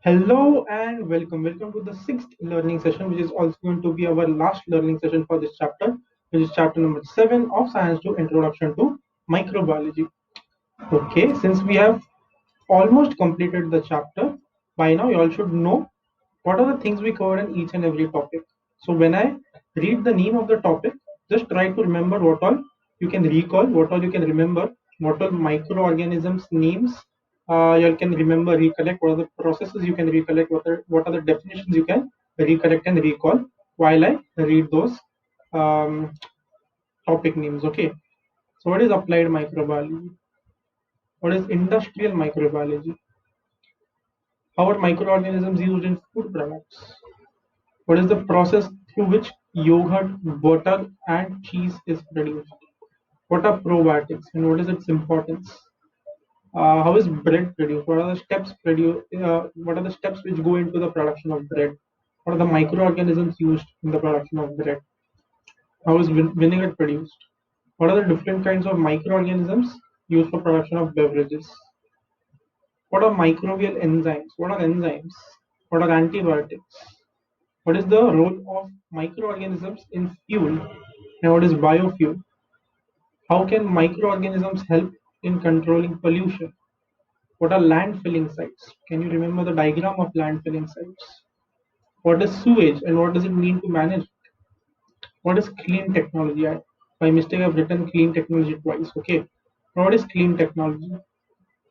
Hello and welcome. Welcome to the sixth learning session, which is also going to be our last learning session for this chapter, which is chapter number 7 of Science to Introduction to Microbiology. Okay, since we have almost completed the chapter, by now you all should know what are the things we cover in each and every topic. So when I read the name of the topic, just try to remember what all you can recall, what all you can remember, what all microorganisms names you can remember, recollect, what are the processes you can recollect, what are the definitions you can recollect and recall while I read those um, topic names. Okay, so what is applied microbiology? What is industrial microbiology? How are microorganisms used in food products? What is the process through which yogurt, butter, and cheese is produced? What are probiotics and what is its importance? How is bread produced? What are the steps what are the steps which go into the production of bread? What are the microorganisms used in the production of bread? How is vinegar produced? What are the different kinds of microorganisms used for production of beverages? What are microbial enzymes? What are enzymes? What are antibiotics? What is the role of microorganisms in fuel and what is biofuel? How can microorganisms help in controlling pollution? What are landfilling sites? Can you remember the diagram of landfilling sites? What is sewage and what does it mean to manage it? What is clean technology? By mistake, I've written clean technology twice. Okay. What is clean technology?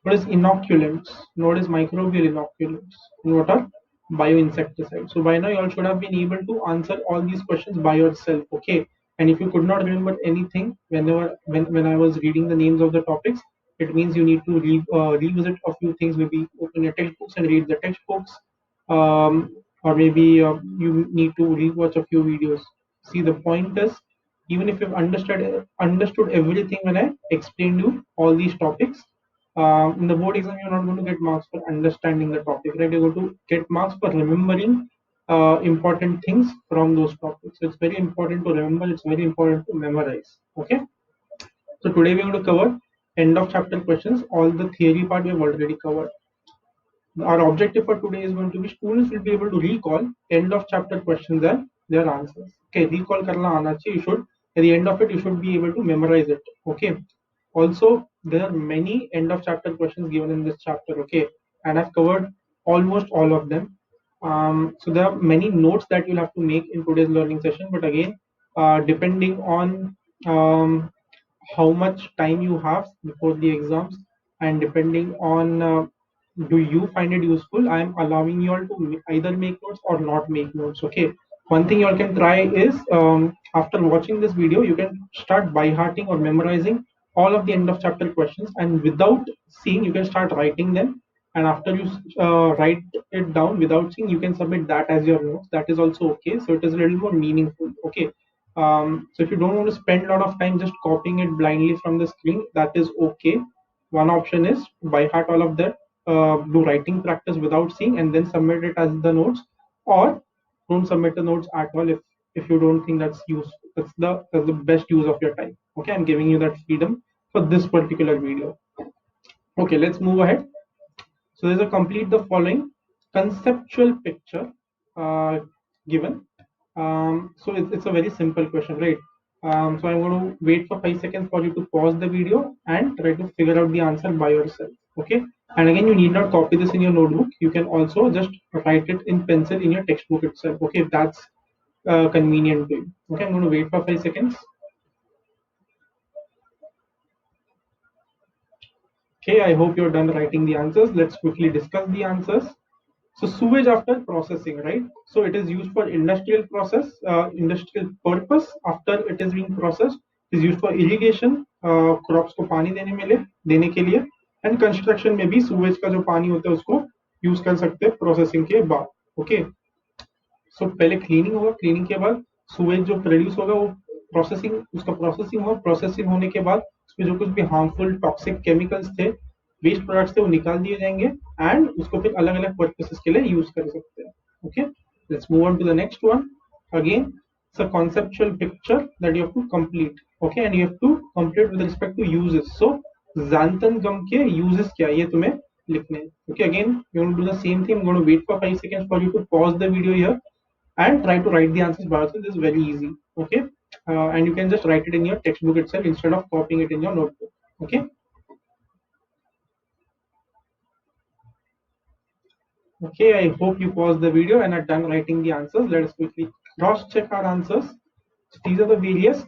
What is inoculants? And what is microbial inoculants? And what are bioinsecticides? So by now you all should have been able to answer all these questions by yourself. Okay. And if you could not remember anything when I was reading the names of the topics, it means you need to revisit a few things. Maybe open your textbooks and read the textbooks, or maybe you need to rewatch a few videos. See, the point is, even if you've understood everything when I explained you all these topics, in the board exam, you're not going to get marks for understanding the topic, right? You're going to get marks for remembering important things from those topics. So it's very important to remember. It's very important to memorize. Okay. So today we're going to cover end of chapter questions. All the theory part we have already covered. Our objective for today is going to be students will be able to recall end of chapter questions and their answers. Okay, recall karna aana chahiye. You should at the end of it you should be able to memorize it. Okay. Also, there are many end of chapter questions given in this chapter. Okay, and I've covered almost all of them. So there are many notes that you'll have to make in today's learning session. But again, depending on how much time you have before the exams and depending on do you find it useful, I am allowing you all to either make notes or not make notes. Okay, one thing you all can try is after watching this video you can start by hearting or memorizing all of the end of chapter questions, and without seeing you can start writing them, and after you write it down without seeing you can submit that as your notes. That is also okay, so it is a little more meaningful. Okay. So if you don't want to spend a lot of time just copying it blindly from the screen, that is okay. One option is by heart all of that, do writing practice without seeing and then submit it as the notes, or don't submit the notes at all if you don't think that's useful. That's the best use of your time. Okay, I'm giving you that freedom for this particular video. Okay, let's move ahead. So there's a complete the following conceptual picture given. So it's a very simple question, right? So I'm going to wait for 5 seconds for you to pause the video and try to figure out the answer by yourself. Okay. And again, you need not copy this in your notebook. You can also just write it in pencil in your textbook itself. Okay, if that's convenient to you. Okay, I'm going to wait for 5 seconds. Okay, I hope you're done writing the answers. Let's quickly discuss the answers. So sewage after processing, right? So it is used for industrial process, industrial purpose. After it is being processed, it is used for irrigation, crops को पानी देने के लिए, and construction में भी sewage का जो पानी होता है उसको use कर सकते हैं processing के बाद. Okay. So पहले cleaning होगा, cleaning के बाद sewage जो produce होगा वो processing, उसका processing होगा, processing होने के बाद उसमें जो कुछ भी harmful toxic chemicals थे, वेस्ट प्रोडक्ट्स थे वो निकाल दिए जाएंगे एंड उसको फिर अलग अलग पर्पसेस के लिए यूज कर सकते हैं. Okay, let's move on to the next one. Again it's a conceptual picture that you have to complete. Okay, and you have to complete with respect to uses. So xanthan gum के uses क्या है ये तुम्हें लिखने हैं. Okay, again you want to do the same thing. I'm going to wait for 5 seconds for you to pause the video here and try to write the answers by yourself. This is very easy. Okay, and you can just write it in your textbook itself instead of copying it in your notebook. Okay. Okay, I hope you paused the video and are done writing the answers. Let us quickly cross check our answers. So these are the various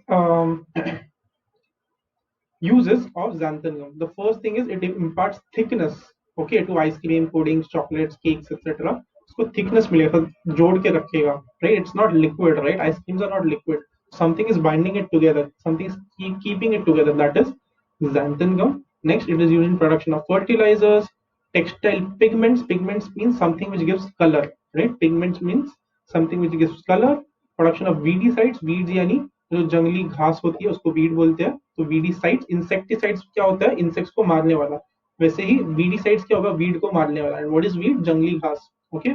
uses of xanthan gum. The first thing is it imparts thickness, okay, to ice cream, puddings, chocolates, cakes, etc. उसको thickness मिलेगा, जोड़ के रखेगा, right? It's not liquid, right? Ice creams are not liquid. Something is binding it together. Something is keeping it together. That is xanthan gum. Next, it is used in production of fertilizers, textile pigments. Pigments means something which gives color, right? Pigments means something which gives color. Production of weedicides. Weeds यानी जो जंगली घास होती है उसको weed बोलते हैं. तो वीडीसाइड्स, इंसेक्टिसाइड्स क्या होता है? इंसेक्ट्स को मारने वाला. वैसे ही वीडीसाइड्स क्या होगा? वीड को मारने वाला. And what is weed? जंगली घास. ओके,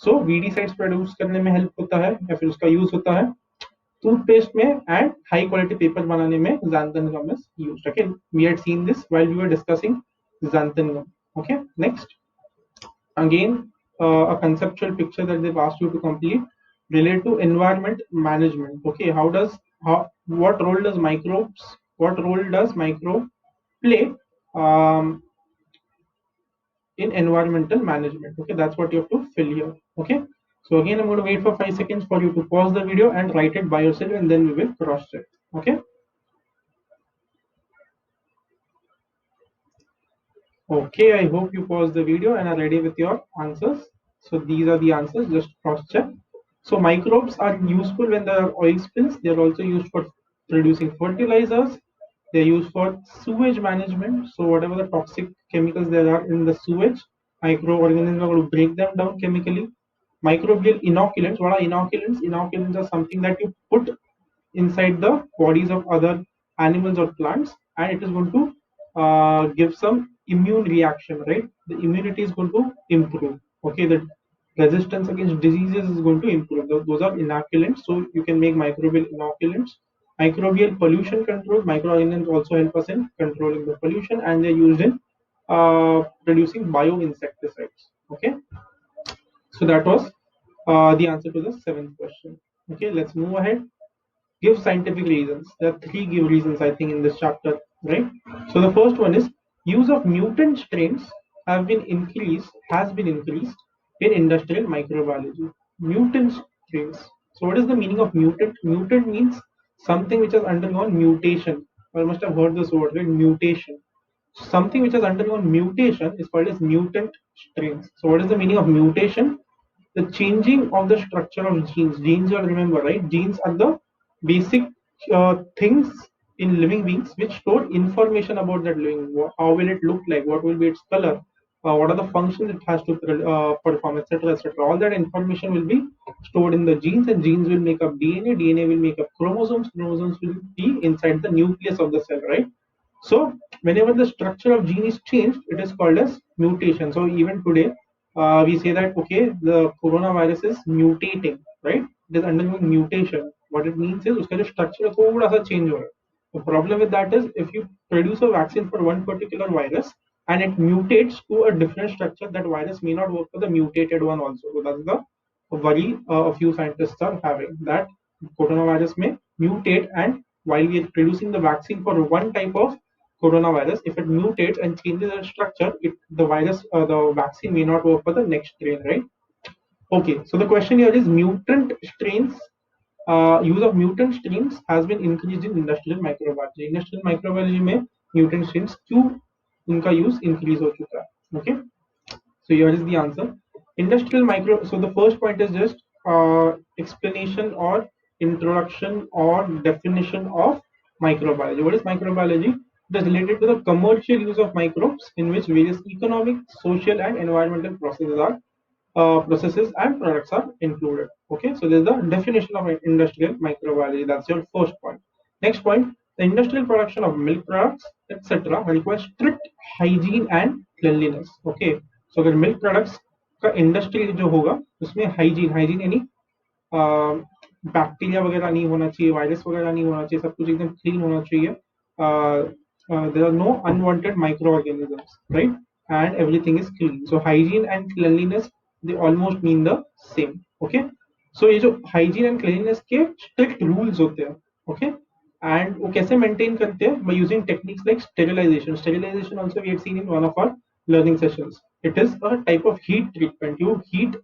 सो वीडीसाइड्स प्रोड्यूस करने में हेल्प होता है या फिर उसका यूज होता है टूथपेस्ट में एंड हाई क्वालिटी पेपर बनाने में xanthan gum is used. Okay, we had seen this while we were discussing xanthan gum. Okay, next, again a conceptual picture that they've asked you to complete related to environment management. Okay, what role does microbe play in environmental management? Okay, that's what you have to fill here. Okay, so again I'm going to wait for 5 seconds for you to pause the video and write it by yourself, and then we will cross check. Okay. Okay, I hope you paused the video and are ready with your answers. So these are the answers, just cross check. So microbes are useful when there are oil spills. They are also used for producing fertilizers. They are used for sewage management. So whatever the toxic chemicals there are in the sewage, microorganisms are going to break them down chemically. Microbial inoculants. What are inoculants? Inoculants are something that you put inside the bodies of other animals or plants, and it is going to give some immune reaction, right? The immunity is going to improve. Okay, the resistance against diseases is going to improve. Those are inoculants. So you can make microbial inoculants. Microbial pollution control. Microorganisms also help us in controlling the pollution, and they're used in producing bioinsecticides. Okay, so that was the answer to the seventh question. Okay, let's move ahead. Give scientific reasons. There are three give reasons, I think, in this chapter, right? So the first one is use of mutant strains has been increased in industrial microbiology. Mutant strains. So what is the meaning of mutant? Mutant means something which has undergone mutation. You must have heard this word, right? Mutation. Something which has undergone mutation is called as mutant strains. So what is the meaning of mutation? The changing of the structure of genes. Genes, you'll remember, right? Genes are the basic things in living beings which store information about that living. How will it look like? What will be its color? What are the functions it has to perform, etc., etc. All that information will be stored in the genes, and genes will make up DNA. DNA will make up chromosomes. Chromosomes will be inside the nucleus of the cell, right? So whenever the structure of gene is changed, it is called as mutation. So even today, we say that okay, the coronavirus is mutating, right? It is undergoing mutation. What it means is उसका जो structure है थोड़ा सा change हो रहा है. The problem with that is if you produce a vaccine for one particular virus and it mutates to a different structure, that virus may not work for the mutated one also. So that's the worry a few scientists are having, that coronavirus may mutate, and while we are producing the vaccine for one type of coronavirus, if it mutates and changes its structure, the vaccine may not work for the next strain, right? Okay, so the question here is mutant strains. Use of mutant strains has been increased in industrial microbiology. Industrial microbiology में mutant strains क्यों उनका use increase हो चुका है? Okay, so here is the answer. Industrial micro. So the first point is just explanation or introduction or definition of microbiology. What is microbiology? It is related to the commercial use of microbes in which various economic, social, and environmental processes and products are included. Okay, so there's the definition of industrial microbiology. That's your first point. Next point: the industrial production of milk products, etc., requires strict hygiene and cleanliness. Okay, so अगर milk products का industry जो होगा उसमें hygiene यानी bacteria वगैरह नहीं होना चाहिए, वायरस वगैरह नहीं होना चाहिए, सब कुछ एकदम क्लीन होना चाहिए. There are no unwanted microorganisms, right? and everything is clean. So hygiene and cleanliness, they almost mean the same. Okay, so ये जो hygiene and cleanliness के strict rules होते हैं, okay, and वो कैसे maintain करते हैं? By using techniques like sterilization. Sterilization also we have seen in one of our learning sessions. It is a type of heat treatment. You heat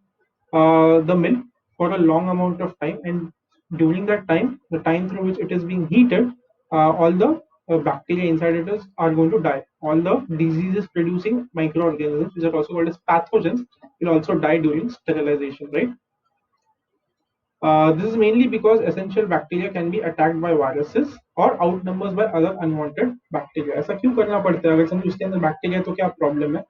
the milk for a long amount of time, and during that time, the time through which it is being heated, all the bacteria inside it is are going to die. All the diseases producing microorganisms, which are also called as pathogens, will also die during sterilization, right? This is mainly because essential bacteria can be attacked by viruses or outnumbers by other unwanted bacteria. ऐसा क्यों करना पड़ता है? अगर समझो उसके अंदर bacteria है तो क्या प्रॉब्लम है?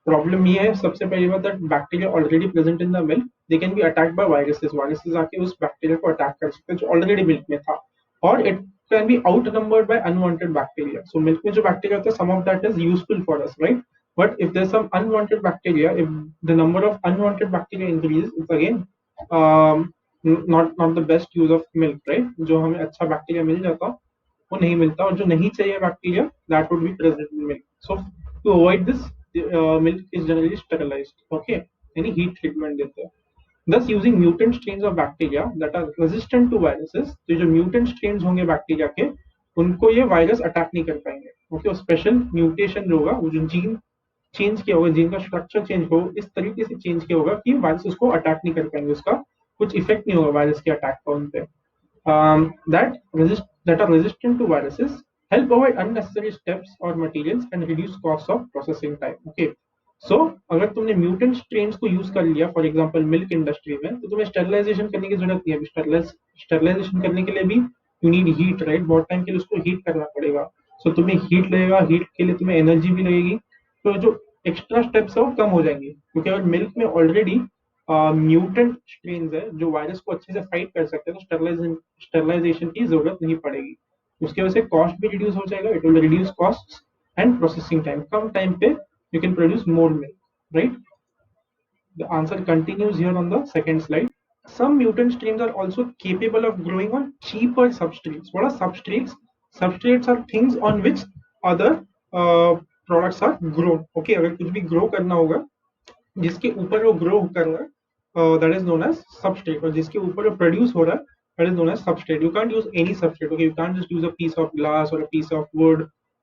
प्रॉब्लम ये है सबसे पहली बात, that bacteria already present in the milk, they can be attacked by viruses. Viruses आके उस बैक्टीरिया को अटैक कर सकते हैं जो ऑलरेडी मिल्क में था, और it can be outnumbered by unwanted bacteria. So milk में जो बैक्टीरिया होता है, some of that is useful for us, right? But if there some unwanted bacteria, if the number of unwanted bacteria increase, it's again not the best use of milk, right? जो हमें अच्छा bacteria मिल जाता वो नहीं मिलता, और जो नहीं चाहिए bacteria, that would be present in milk. So to avoid this, milk is generally sterilized. Okay, any heat treatment देते हैं. Thus, using mutant strains of bacteria that are resistant to viruses, तो जो mutant strains होंगे bacteria के, उनको ये virus attack नहीं कर पाएंगे. ओके, स्पेशल म्यूटेशन जो होगा, वो जो जीन चेंज किया होगा, जीन का स्ट्रक्चर चेंज होगा, इस तरीके से चेंज किया होगा कि वायरस उसको अटैक नहीं कर पाएंगे, उसका कुछ इफेक्ट नहीं होगा वायरस के अटैक का उन पे. That are resistant to viruses help avoid unnecessary steps or materials and reduce costs of processing time. Okay, so अगर तुमने म्यूटेंट स्ट्रेन्स को यूज कर लिया, फॉर एग्जांपल मिल्क इंडस्ट्री में, तो तुम्हें स्टेरिलाइजेशन करने की जरूरत नहीं है. स्टेरिलाइजेशन करने के लिए भी यू नीड हीट, राइट? बहुत टाइम के लिए उसको हीट करना पड़ेगा. सो तुम्हें हीट लगेगा, हीट के लिए तुम्हें एनर्जी भी लगेगी, तो जो एक्स्ट्रा स्टेप्स है वो कम हो जाएंगे, क्योंकि अगर मिल्क में ऑलरेडी म्यूटेंट स्ट्रेन्स है जो वायरस को अच्छे से फाइट कर सकते हैं, तो स्टेरिलाइजेशन की जरूरत नहीं पड़ेगी. उसकी वजह से कॉस्ट भी रिड्यूस हो जाएगा. It will reduce cost and processing time. कम टाइम पे you can produce more milk, right? The answer continues here on the second slide. Some mutant strains are also capable of growing on cheaper substrates. What are substrates? Substrates are things on which other products are grown. Okay, अगर कुछ भी grow करना होगा जिसके ऊपर वो grow कर रहा है, that is known as substrate. और जिसके ऊपर वो प्रोड्यूस हो रहा है, that is known as substrate. You can't use any substrate. Okay, you can't just use a piece of glass और अ पीस ऑफ वुड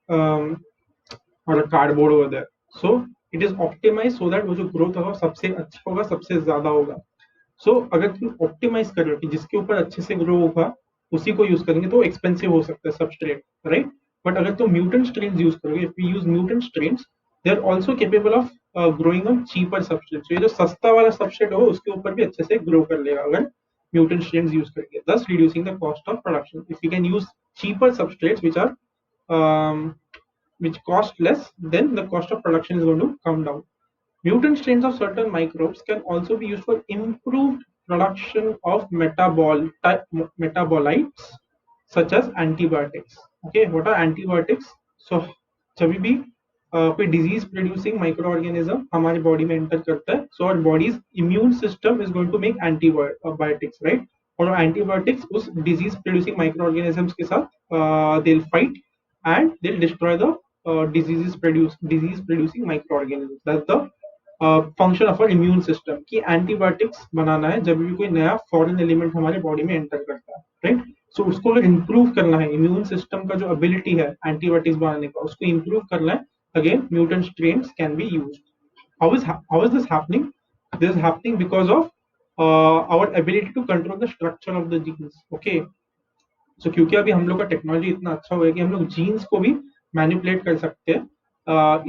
और a cardboard over there. So it is optimize so that वो जो growth होगा सबसे अच्छा होगा, सबसे ज्यादा होगा. सो अगर तुम ऑप्टिमाइज कर रहे हो कि जिसके ऊपर अच्छे से ग्रो होगा उसी को यूज करेंगे, तो एक्सपेंसिव हो सकता है सबस्ट्रेट, राइट? बट अगर तुम म्यूटेंट स्ट्रेन्स यूज करोगे, if you use mutant strains, they are also capable of growing on cheaper substrate. तो ये जो सस्ता वाला सबस्ट्रेट हो उसके ऊपर भी अच्छे से ग्रो कर लेगा अगर म्यूटेंट स्ट्रेन्स यूज करेंगे, thus reducing the cost of production. If you can use cheaper substrates which cost less, then the cost of production is going to come down. Mutant strains of certain microbes can also be used for improved production of metabolites such as antibiotics. Okay, what are antibiotics? So जब भी कोई disease producing micro organism हमारे body में enter करता है, so our bodies immune system is going to make antibiotics, right? और antibiotics उस disease producing micro organisms के साथ they will fight and they will destroy the disease producing microorganisms. That's the function of our immune system, की antibiotics बनाना है जब भी कोई नया फॉरेन एलिमेंट हमारे बॉडी में एंटर करता है, राइट? सो उसको अगर इंप्रूव करना है, इम्यून सिस्टम का जो एबिलिटी है एंटीबायोटिक्स बनाने का, उसको इंप्रूव करना है, again mutant strains can be used. How is this happening? This is happening because of our ability to control the structure of the genes. Okay, so क्योंकि अभी हम लोग का टेक्नोलॉजी इतना अच्छा हुआ है कि हम लोग जीन्स को भी मैनिपुलेट कर सकते हैं.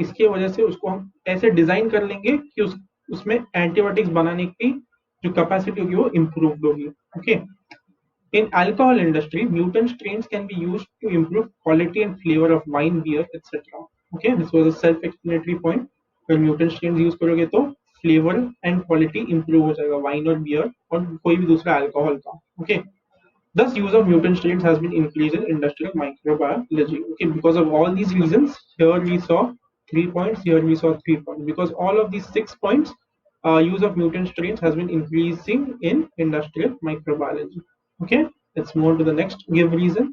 इसके वजह से उसको हम ऐसे डिजाइन कर लेंगे कि उसमें एंटीबायोटिक्स बनाने की जो कैपेसिटी होगी वो इम्प्रूव होगी. Okay, in alcohol industry mutant strains can be used to improve quality and flavour of wine, beer etcetera. Okay, this was a self explanatory point. अगर म्यूटेंट स्ट्रेन्स यूज करोगे तो flavour and quality improve हो जाएगा wine और beer और कोई भी दूसरा अल्कोहल का. Okay, thus use of mutant strains has been increased in industrial microbiology. Okay, because of all these reasons, here we saw 3 points, here we saw 3 points. Because all of these 6 points, use of mutant strains has been increasing in industrial microbiology. Okay, let's move on to the next give reason.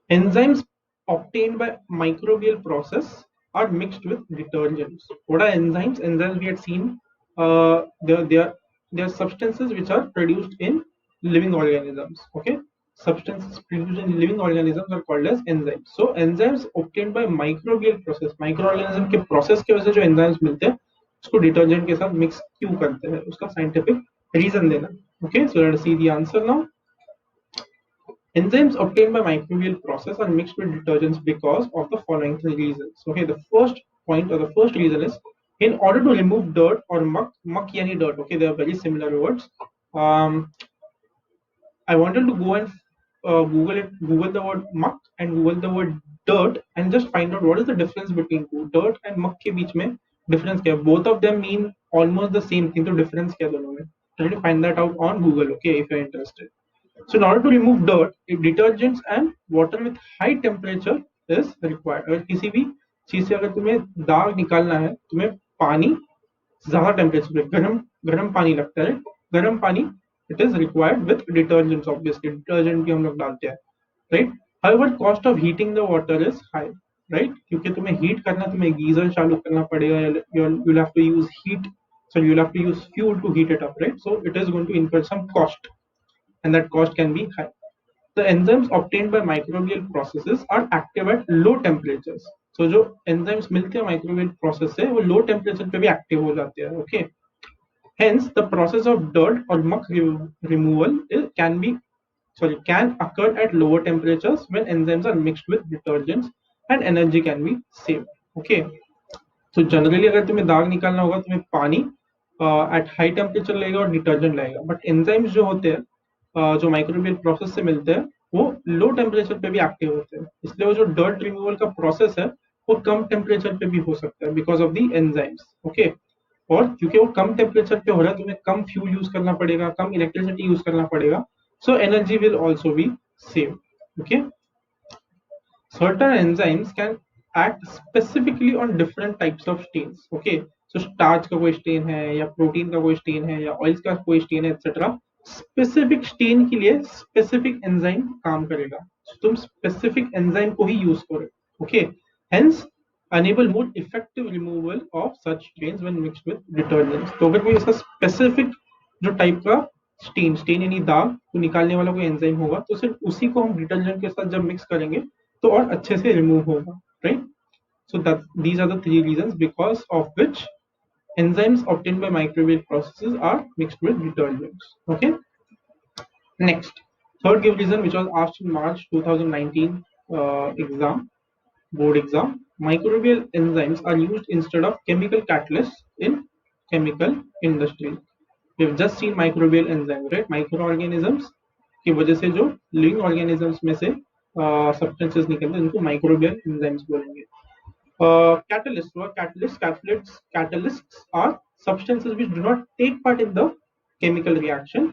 Enzymes obtained by microbial process are mixed with detergents. What are enzymes? Enzymes we had seen, they are substances which are produced in living organisms. Okay, substances produced in living organisms are called as enzymes. So enzymes obtained by microbial process, microorganism के process की वजह से जो enzymes मिलते हैं उसको detergent के साथ मिक्स क्यों करते हैं, उसका साइंटिफिक रीजन देना. Okay, so let us see the answer now. Enzymes obtained by microbial process are mixed with detergents because of the following three reasons. Okay, the first point or the first reason is in order to remove dirt or muck yani dirt. Okay, they are very similar words. I wanted to go and Google the word muck and Google the word dirt and just find out what is the difference between two. Dirt and muck के बीच में difference क्या है? Both of them mean almost the same thing. तो difference क्या है दोनों में? Try to find that out on Google. Okay, if you're interested. So in order to remove dirt, detergents and water with high temperature is required. अगर किसी भी चीज से अगर तुम्हें दाग निकालना है, तुम्हें पानी ज़्यादा टेम्परेचर पे गर्म पानी लगता है. गर्म पानी it is required with detergents. Obviously detergent भी हम लोग डालते हैं, right? However, cost of heating the water is high, right? क्योंकि तुम्हें हीट करना, तुम्हें गीजर चालू करना पड़ेगा. You'll have to use heat, so you'll have to use fuel to heat it up, right? So it is going to incur some cost, and that cost can be high. The enzymes obtained by microbial processes are active at low temperatures. So जो enzymes मिलते हैं microbial process से, वो low temperature पे भी active हो जाते हैं. Okay. Hence, the process of dirt or muck removal can occur at lower temperatures when enzymes are mixed with detergents and energy can be saved. Okay. So generally अगर तुम्हें दाग निकालना होगा, तुम्हें पानी at high temperature लगेगा और detergent लगेगा. बट एंजाइम्स जो होते हैं जो माइक्रोबियल प्रोसेस से मिलते हैं वो लो टेम्परेचर पे भी एक्टिव होते हैं. इसलिए वो जो डर्ट रिमूवल का प्रोसेस है वो कम टेम्परेचर पे भी हो सकता है because of the enzymes. Okay. और क्योंकि वो कम टेम्परेचर पे हो रहा है, तुम्हें कम फ्यूल यूज करना पड़ेगा, कम इलेक्ट्रिसिटी यूज करना पड़ेगा. So energy will also be save. Okay. Certain enzymes can act specifically on different types of stains. Okay, so starch का कोई stain है या protein का कोई stain है या oils का कोई stain है etc. Specific stain के लिए specific enzyme काम करेगा. So तुम specific enzyme को ही use करो. Okay, hence enable more effective removal of such stains when mixed with detergents. तो अगर कोई ऐसा specific जो टाइप का स्टेन यानी दाग को निकालने वाला कोई एंजाइम होगा तो सिर्फ उसी को हम डिटर्जेंट के साथ जब मिक्स करेंगे तो और अच्छे से रिमूव होगा, right? So that these are the three reasons because of which enzymes obtained by microbial processes are mixed with detergents. Okay. Next, third give reason which was asked in March 2019 board exam. Microbial enzymes are used instead of chemical catalysts in chemical industry. We've just seen microbial enzymes, right? Microorganisms की वजह से जो living organisms में से substances निकलते हैं उनको microbial enzymes बोलेंगे. Catalysts are substances which do not take part in the chemical reaction,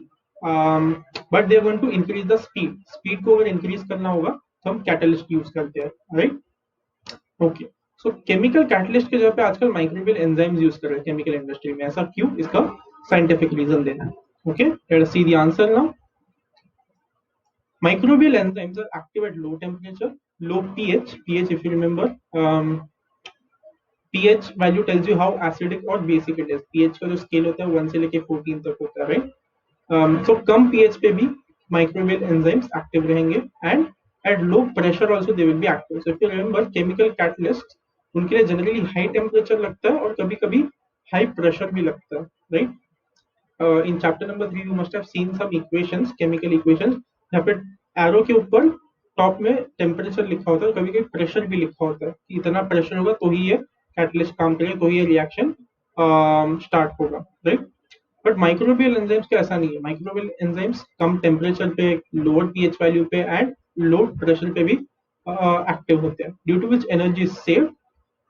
but they are going to increase the speed. Speed को अगर increase करना होगा तो हम catalyst use करते हैं, right? Okay. So chemical catalyst के जगह पे आजकल microbial enzymes use कर रहे हैं chemical industry में. ऐसा क्यों? इसका scientific reason देना है. Okay. Let us see the answer now. Microbial enzymes are active at low temperature, low pH. pH, if you remember, pH value tells you how acidic or basic it is. pH का जो scale होता है 1 से लेके 14 तक होता है, right? So कम pH पे भी microbial enzymes active रहेंगे and at low pressure also they will be active. So if you remember, chemical catalysts उनके लिए generally high temperature लगता है और कभी-कभी high pressure भी लगता है, right? In chapter number 3 you must have seen some equations, chemical equations. यहाँ पे एरो के ऊपर टॉप में टेम्परेचर लिखा होता है, कभी कभी प्रेशर भी लिखा होता है कि इतना प्रेशर होगा तो ही ये कैटलिस्ट काम करेगा, तो ही ये रिएक्शन स्टार्ट होगा, राइट? बट माइक्रोबियल एंजाइम्स का ऐसा नहीं है. माइक्रोबियल एंजाइम्स कम टेम्परेचर पे, लोअर पीएच वैल्यू पे एंड लो प्रेशर पे भी एक्टिव होते हैं, due to which energy is saved.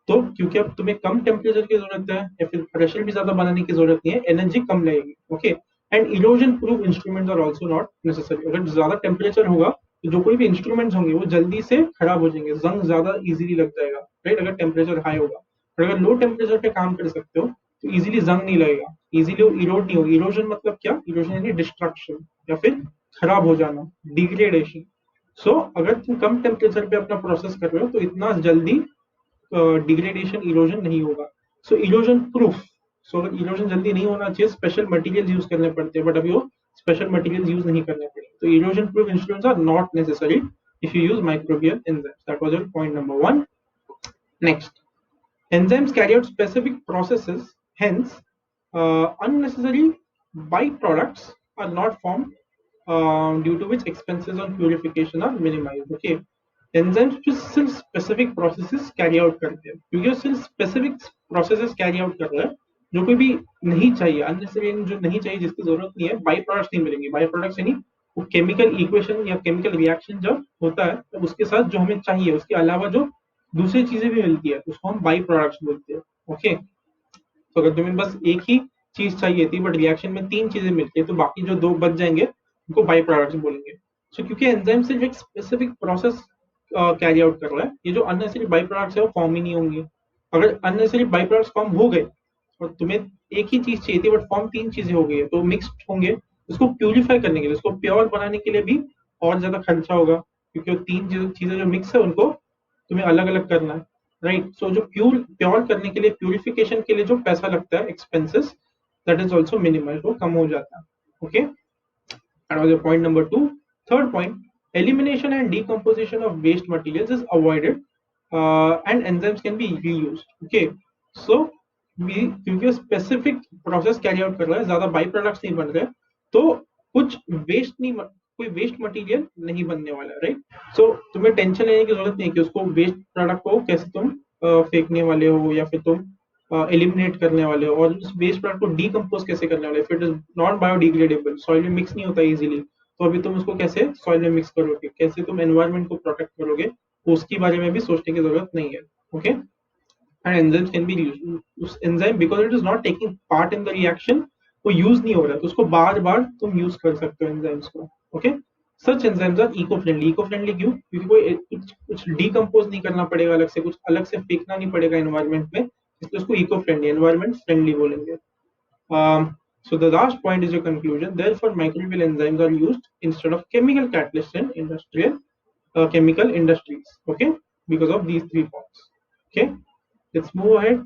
तो क्योंकि अब तुम्हें कम टेम्परेचर की जरूरत है या फिर प्रेशर भी ज्यादा बनाने की जरूरत नहीं है, एनर्जी कम लगेगी. Okay. And erosion proof instruments are also not necessary. अगर ज्यादा टेम्परेचर होगा तो जो कोई भी इंस्ट्रूमेंट्स होंगे वो जल्दी से खराब हो जाएंगे, जंग ज्यादा इजीली लग जाएगा, राइट? अगर टेम्परेचर हाई होगा. और अगर लो टेम्परेचर पे काम कर सकते हो तो इजीली जंग नहीं लगेगा, इजीली इरोड नहीं होगा. इरोजन मतलब क्या? इरोजन यानी डिस्ट्रक्शन या फिर खराब हो जाना, डिग्रेडेशन. सो अगर तुम कम टेम्परेचर पे अपना प्रोसेस कर रहे हो तो इतना जल्दी डिग्रेडेशन इरोजन नहीं होगा. सो इरोजन प्रूफ, सो अगर इरोजन जल्दी नहीं होना चाहिए स्पेशल मटेरियल यूज करने पड़ते हैं, बट अभी वो स्पेशल मटेरियल यूज नहीं करने पड़े. तो erosion proof instruments are not necessary if you use microbial enzymes. That was your point number one. Next, enzymes carry out specific processes, hence unnecessary byproducts are not formed, due to which expenses on purification are minimized. Okay, enzymes जो सिर्फ specific processes carry out करते हैं, क्योंकि वो सिर्फ specific processes carry out कर रहे हैं जो कोई भी नहीं चाहिए, अननेसेसरी जो नहीं चाहिए, जिसकी जरूरत नहीं है, बाई प्रोडक्ट्स नहीं मिलेंगे. बाई प्रोडक्ट्स यानी वो केमिकल इक्वेशन या केमिकल रिएक्शन जब होता है तब उसके साथ जो हमें चाहिए उसके अलावा जो दूसरी चीजें भी मिलती है उसको हम बाई प्रोडक्ट्स बोलते हैं. ओके, तो अगर तुम्हें बस एक ही चीज चाहिए थी बट रिएक्शन में तीन चीजें मिलती है तो बाकी जो दो बच जाएंगे उनको बाई प्रोडक्ट्स बोलेंगे. सो क्योंकि एंजाइम सिर्फ एक स्पेसिफिक प्रोसेस कैरी आउट कर रहा है, ये जो अननेसेसरी बाई प्रोडक्ट्स है वो फॉर्म ही नहीं होंगे. अगर अननेसेसरी बाई प्रोडक्ट्स फॉर्म हो गए और तुम्हें एक ही चीज चाहिए थी बट फॉर्म तीन चीजें हो गई है तो मिक्स्ड होंगे. उसको प्यूरिफाई करने के लिए, उसको प्योर बनाने के लिए भी और ज्यादा खर्चा होगा, क्योंकि वो तीन चीजें जो मिक्स है उनको तुम्हें अलग अलग करना है. राइट, सो जो प्योर करने के लिए, प्यूरिफिकेशन के लिए जो पैसा लगता है, expenses, that is also minimal, वो कम हो जाता है. Okay, that was your point number two. Third point, elimination and decomposition of waste materials is avoided, and enzymes can be reused. Okay, so क्योंकि स्पेसिफिक प्रोसेस कैरी आउट कर रहा है, ज्यादा by products नहीं बन रहे, तो कुछ वेस्ट नहीं, कोई वेस्ट मटेरियल नहीं बनने वाला. राइट, सो तुम्हें टेंशन लेने की जरूरत नहीं है कि उसको वेस्ट प्रोडक्ट को कैसे तुम फेंकने वाले हो या फिर तुम एलिमिनेट करने वाले हो, और उस वेस्ट प्रोडक्ट को डीकम्पोज कैसे करने वाले. If it is not biodegradable, soil में मिक्स नहीं होता इजीली, तो अभी तुम उसको कैसे सॉइल में मिक्स करोगे, कैसे तुम एनवायरमेंट को प्रोटेक्ट करोगे, उसके बारे में भी सोचने की जरूरत नहीं है. Okay, and enzymes can be used. उस enzyme because it is not taking part in the reaction, वो यूज नहीं हो रहा है, तो उसको बार बार तुम यूज कर सकते हो एंजाइम्स को. Okay, such enzymes are eco friendly. Eco friendly क्यों? क्योंकि कोई कुछ डीकम्पोज नहीं करना पड़ेगा अलग से, कुछ अलग से फेंकना नहीं पड़ेगा एनवायरमेंट में, इसलिए उसको इको फ्रेंडली, एनवायरमेंट फ्रेंडली बोलेंगे. So the last point is your conclusion. Therefore, microbial enzymes are used instead of chemical catalysts in industrial chemical industries. Okay, because of these 3 points. Okay, let's move ahead.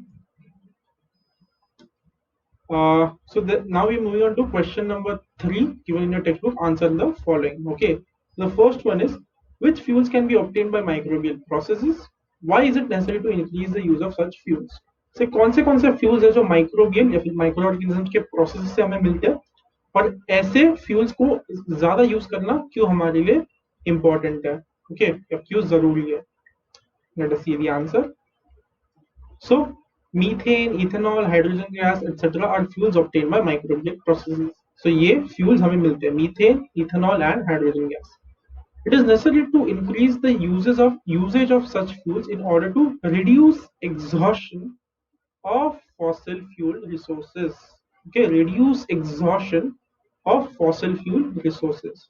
Now we're moving on to question number 3 given in your textbook. Answer the following. Okay, the first one is, which fuels can be obtained by microbial processes? Why is it necessary to increase the use of such fuels? से कौन से fuels है जो microbial या फिर micro organism के process से हमें मिलते हैं, और ऐसे फ्यूल्स को ज्यादा यूज करना क्यों हमारे लिए इंपॉर्टेंट है. ओके, या क्यों जरूरी है. Let us see the answer. So methane, ethanol, hydrogen gas etcetera are fuels obtained by microbial processes. So ये फ्यूल्स हमें मिलते हैं, methane, ethanol and hydrogen gas. It is necessary to increase the usage of such fuels in order to reduce exhaustion of fossil fuel resources. Okay, reduce exhaustion of fossil fuel resources.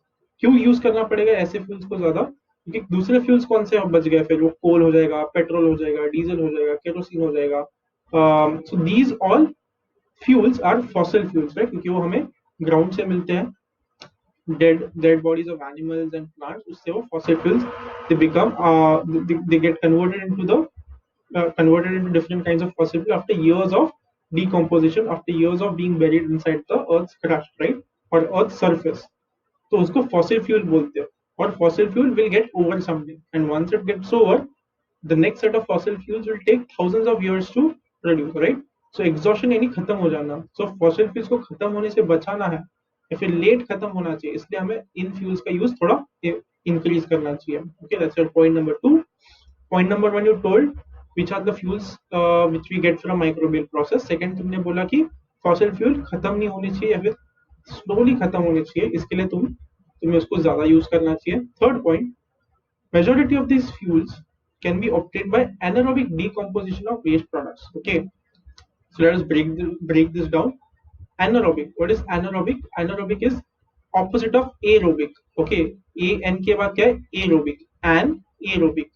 क्यों use करना पड़ेगा ऐसे fuels को ज्यादा? क्योंकि दूसरे fuels कौन से बच गए, फिर वो कोल हो जाएगा, पेट्रोल हो जाएगा, डीजल हो जाएगा, केरोसिन हो जाएगा. So these all fuels are fossil fuels, right, क्योंकि वो हमें ग्राउंड से मिलते हैं, dead bodies of animals and plants. उससे वो fossil fuels, they become they get converted into different kinds of fossil fuel after years of decomposition, after years of being buried inside the earth's crust, right, or earth's surface. तो उसको fossil fuel बोलते हैं, और fossil fuel will get over someday, and once it gets over, the next set of fossil fuels will take thousands of years to produce, right. So exhaustion यानी खत्म हो जाना. So fossil fuels को खत्म होने से बचाना है या फिर लेट खत्म होना चाहिए, इसलिए हमें इन फ्यूल्स का यूज थोड़ा इंक्रीज करना चाहिए. Okay, that's your point number 2. Point number 1 you told which are the fuels which we get from microbial process. Second, तुमने बोला कि fossil fuel खत्म नहीं होनी चाहिए या फिर slowly खत्म होनी चाहिए, इसके लिए तुम्हें उसको ज्यादा यूज करना चाहिए. Third point, majority of these fuels can be obtained by anaerobic decomposition of waste products. Okay, so let us break this down. Anaerobic, what is anaerobic? Anaerobic is opposite of aerobic. Okay, an के बाद क्या है? Aerobic. Anaerobic.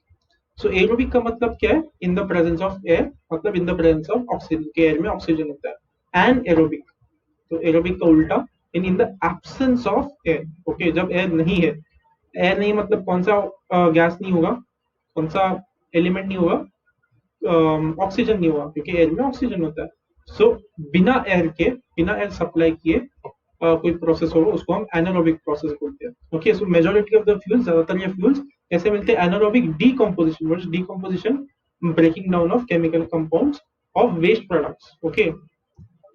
सो aerobic का मतलब क्या है? In the presence of air, मतलब in the presence of oxygen, के एयर में ऑक्सीजन होता है. एन एरोबिक, तो एरोबिक का उल्टा, in the absence of air. Okay, जब एयर नहीं है, एयर नहीं मतलब कौन सा गैस नहीं होगा, कौन सा एलिमेंट नहीं होगा, ऑक्सीजन नहीं हुआ, क्योंकि एयर में ऑक्सीजन होता है. सो बिना एयर सप्लाई किए कोई प्रोसेस होगा, उसको हम एनारोबिक प्रोसेस बोलते हैं. Okay, so majority of the fuels, ज्यादातर ये फ्यूल्स कैसे मिलते हैं? Anaerobic decomposition. What is decomposition? Breaking down of chemical compounds of waste products. Okay,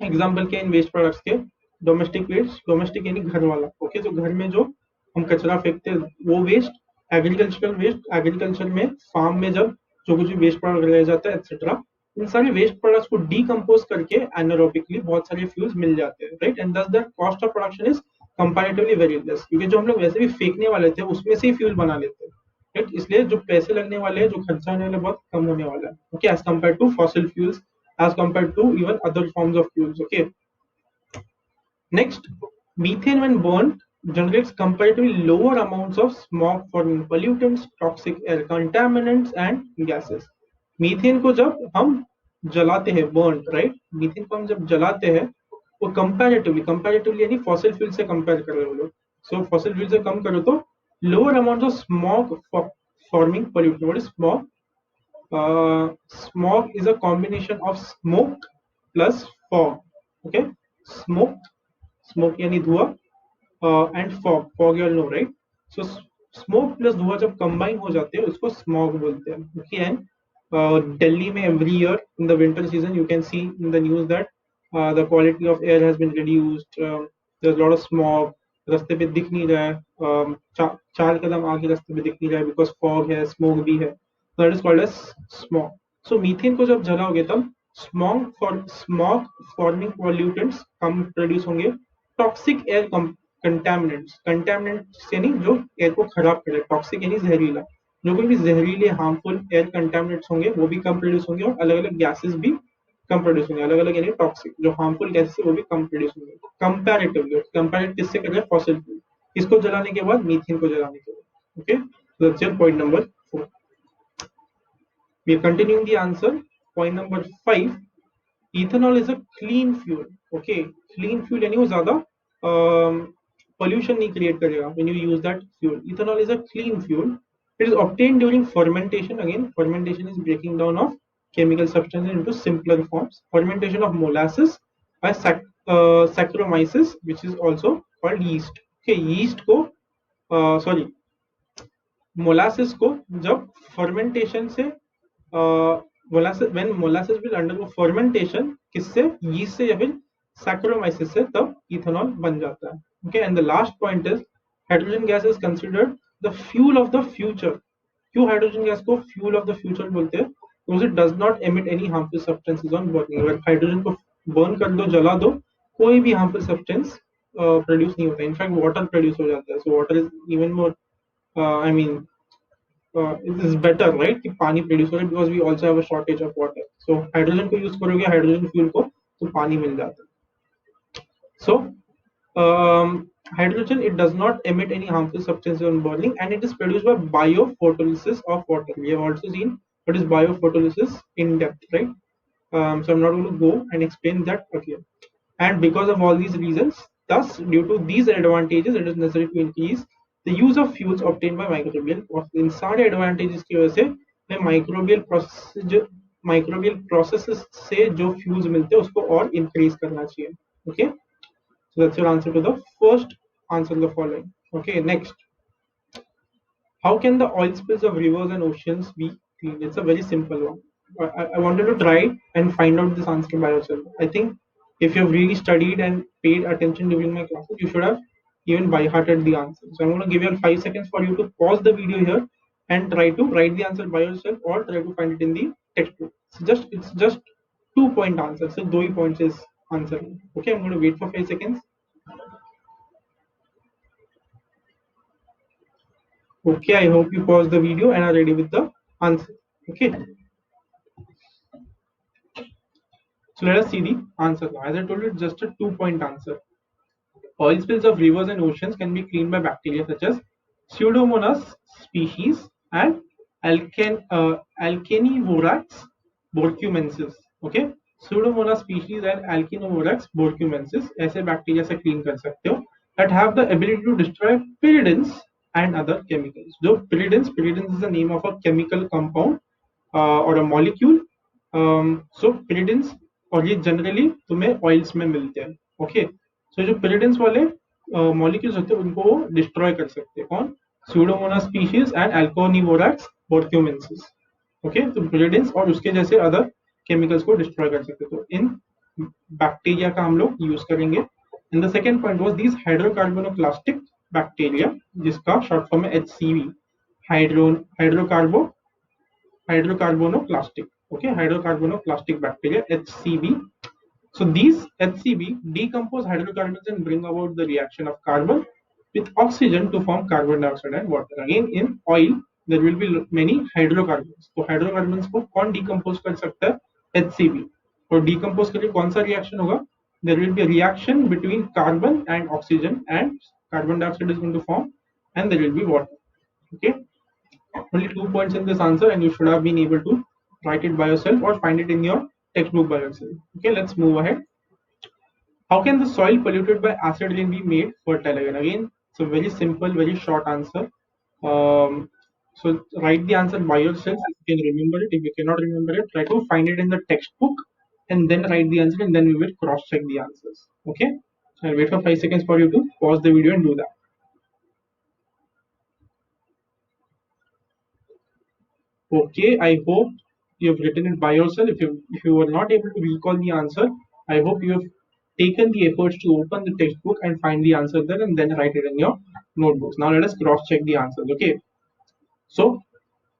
example के इन वेस्ट प्रोडक्ट्स के, डोमेस्टिक वेस्ट, डोमेस्टिक यानी घर वाला. ओके, तो घर में जो हम कचरा फेंकते हैं वो वेस्ट, एग्रीकल्चरल वेस्ट, एग्रीकल्चर में फार्म में जब जो कुछ भी वेस्ट प्रोडक्ट रह जाता है एक्सेट्रा, इन सारे वेस्ट प्रोडक्ट्स को डीकम्पोज करके एनारोबिकली बहुत सारे फ्यूल्स मिल जाते हैं, राइट. एंड दस the cost of production is comparatively very less, क्योंकि जो हम लोग वैसे भी फेंकने वाले थे उसमें से ही फ्यूल बना लेते हैं, राइट. इसलिए जो पैसे लगने वाले हैं, जो खर्चा होने वाला, बहुत कम होने वाला है. Okay, as compare to fossil fuels, as compared to even other forms of fuels. Okay. Next, methane when burned generates comparatively lower amounts of smog forming pollutants, toxic air contaminants and gases. Methane को जब हम जलाते हैं, burn, right, methane को हम जब जलाते हैं वो कंपैरेटिवली यानी फॉसिल फ्यूल से कंपेयर कर रहे हो लोग. सो फॉसिल फ्यूल से कम करो तो lower amount of smog forming pollutant. What is smog? Smog is a combination of smoke plus fog. Okay, smoke यानी धुआं, and fog you all know, right? So smoke plus धुआं जब combine हो जाते हैं उसको smog बोलते हैं. Okay, and Delhi में every year in the winter season you can see in the news that the quality of air has been reduced. There's a lot of smog. रास्ते पे दिख नहीं रहा है, चार कदम आगे रास्ते पे दिख नहीं रहा है बिकॉज फॉग है, स्मोक भी है. That is called as smog. So methane को जब जलाओगे तब स्मॉग फॉर्मिंग पॉल्यूटेंट्स कम प्रोड्यूस होंगे. टॉक्सिक एयर कंटेमिनेंट्स यानी जो एयर को खराब करे, टॉक्सिक यानी जहरीला, जो कोई भी जहरीले हार्मफुल एयर कंटेमिनेंट्स होंगे वो भी कम प्रोड्यूस होंगे, और अलग अलग गैसेस भी कम प्रोड्यूस होंगे. अलग अलग यानी टॉक्सिक जो हार्मफुल गैसेस वो भी कम प्रोड्यूस होंगे. कंपैरेटिवली, कंपेयर किससे कर रहे हैं? Fossil fuel. इसको जलाने के बाद मीथेन को जलाने के बाद. Okay, that's your point number 4. We are continuing the answer. Point number 5. Ethanol is a clean fuel. Okay, clean fuel यानी वो ज्यादा pollution नहीं create करेगा when you use that fuel. Ethanol is a clean fuel. It is obtained during fermentation. Again, fermentation is breaking down of chemical substances into simpler forms. Fermentation of molasses by Saccharomyces, which is also called yeast. Okay, yeast को molasses को जब fermentation से when molasses will undergo fermentation, किससे? yeast से या फिर Saccharomyces से, तब इथेनॉल बन जाता है. Okay, and the last point is hydrogen gas is considered the fuel of the future. क्यों हाइड्रोजन गैस को फ्यूल ऑफ द फ्यूचर बोलते हैं? because it does not emit any harmful substances on burning. अगर hydrogen को burn कर दो, जला दो, कोई भी हार्मफुल सब्सटेंस प्रोड्यूस नहीं होता. इनफैक्ट वाटर प्रोड्यूस हो जाता है. So water is even more, I mean, it is better, right, कि पानी प्रोड्यूस हो, because we also have a shortage of water. So hydrogen को यूज करोगे, हाइड्रोजन फ्यूल को, तो पानी मिल जाता है. So hydrogen, it does not emit any harmful substances on burning, and it is produced by biophotolysis of water. We have also seen what is biophotolysis in depth, right? So I'm not going to go and explain that again. And because of all these reasons, thus due to these advantages, it is necessary to increase the use of fuels obtained by microbial. इन सारे advantages की वजह से मैं microbial processes से जो fuels मिलते हैं उसको और increase करना चाहिए. Okay, so that's your answer to the first answer the following. Okay, next, how can the oil spills of rivers and oceans be clean? It's a very simple one. I wanted to try and find out this answer by yourself. I think if you've really studied and paid attention during my classes, you should have even by hearted the answer. So I'm going to give you 5 seconds for you to pause the video here and try to write the answer by yourself, or try to find it in the textbook. So it's just 2-point answer. So 2 points is answer. Okay, I'm going to wait for 5 seconds. Okay, I hope you pause the video and are ready with the answer. Okay. So let us see the answer now. As I told you, it's just a 2-point answer. Oil spills of rivers and oceans can be cleaned by bacteria such as Pseudomonas species and Alkenovorax borcumensis. Okay, Pseudomonas species and Alkenovorax borcumensis ऐसे bacteria से clean कर सकते हो that have the ability to destroy pyridines and other chemicals. जो pyridines is the name of a chemical compound or a molecule सो पिरिडिन्स, और ये generally तुम्हें oils में मिलते हैं. ओके, सो जो पिरिडिन्स वाले मॉलिक्यूल्स होते हैं उनको वो डिस्ट्रॉय कर सकते हैं. कौन? Pseudomonas species and Alcanivorax borkumensis. Okay, तो पिरिडिन्स और उसके जैसे अदर केमिकल्स को डिस्ट्रॉय कर सकते हैं. तो इन बैक्टीरिया का हम लोग यूज करेंगे. And the second point was these hydrocarbonoclastic bacteria, जिसका शॉर्ट फॉर्म है HCV, hydrocarbo hydrocarbonoplastic. Okay, hydrocarbonoplastic bacteria, HCB. So these HCB decompose hydrocarbons and bring about the reaction of carbon with oxygen to form carbon dioxide and water. Again, in oil there will be many hydrocarbons. तो hydrocarbons को कौन decompose कर सकता है? HCB. और decompose के लिए कौन सा reaction होगा? There will be a reaction between carbon and oxygen, and carbon dioxide is going to form, and there will be water. Okay. Only 2 points in this answer, and you should have been able to write it by yourself or find it in your textbook by yourself. Okay, let's move ahead. How can the soil polluted by acid rain be made fertile again? Again, it's a very simple, very short answer. So write the answer by yourself if you can remember it. If you cannot remember it, try to find it in the textbook and then write the answer, and then we will cross check the answers. Okay, I'll wait for 5 seconds for you to pause the video and do that. Okay, I hope you have written it by yourself. If you were not able to recall the answer, I hope you have taken the efforts to open the textbook and find the answer there and then write it in your notebooks. Now let us cross check the answers. Okay. So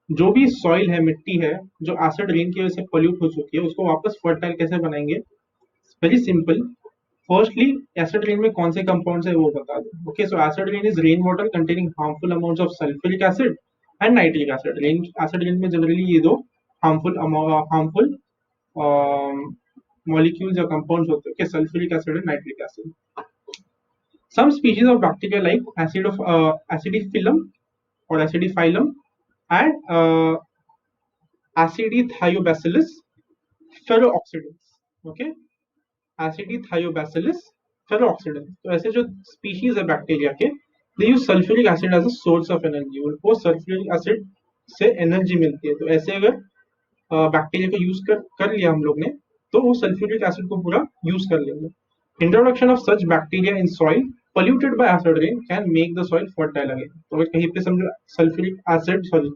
जो भी soil है, मिट्टी है, जो acid rain की वजह से pollute हो चुकी है, उसको वापस फर्टाइल कैसे बनाएंगे? Very simple. Firstly, acid rain में कौन से कंपाउंड्स है वो बता दो. Okay, so acid rain is rain water containing harmful amounts of sulphuric acid and nitric acid. Acid rain में जनरली ये दो हार्मफुल molecules or compounds होते हैं. Okay, sulfuric acid and nitric acid. Some species of bacteria like acidiphyllum or acidiphyllum and acidithiobacillus ferrooxidans. Okay, acidithiobacillus ferrooxidans. तो ऐसे जो species है bacteria के, they use sulfuric acid as a source of energy. उनको sulfuric acid से energy मिलती है. तो ऐसे अगर बैक्टीरिया को यूज कर लिया हम लोग ने, तो वो सल्फ्यूरिक एसिड को पूरा यूज कर लेंगे. Introduction of such bacteria in soil polluted by acid rain can make the soil fertile again. तो अगर कहीं पे समझो सल्फ्यूरिक एसिड, सॉरी,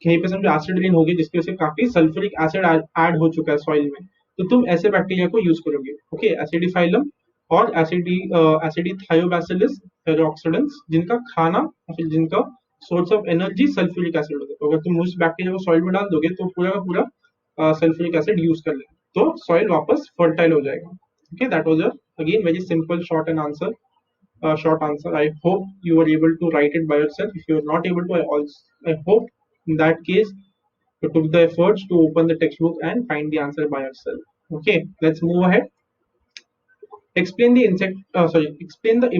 कहीं पे समझो एसिड रेन होगी जिसकी वजह से काफी सल्फ्यूरिक एसिड ऐड हो चुका है सॉइल में, तो तुम ऐसे बैक्टीरिया को यूज करोगे. ओके, एसिडिफाइलम और एसिडिथायोबैसिलस फेरोक्सिडेंस, जिनका खाना या फिर जिनका source of energy sulphuric acid होता है. तो अगर तुम उस बैक्टीरिया को सॉइल में डाल दोगे तो पूरा का पूरा सल्फ्यूरिक एसिड यूज कर लेंगे, तो सॉइल वापस फर्टाइल हो जाएगा. Okay, that was again very simple short and answer. Short answer. I hope you were able to write it by yourself. If you are not able to, I hope in that case you took the efforts to open the textbook and find the answer by yourself. Okay, let's move ahead. Explain the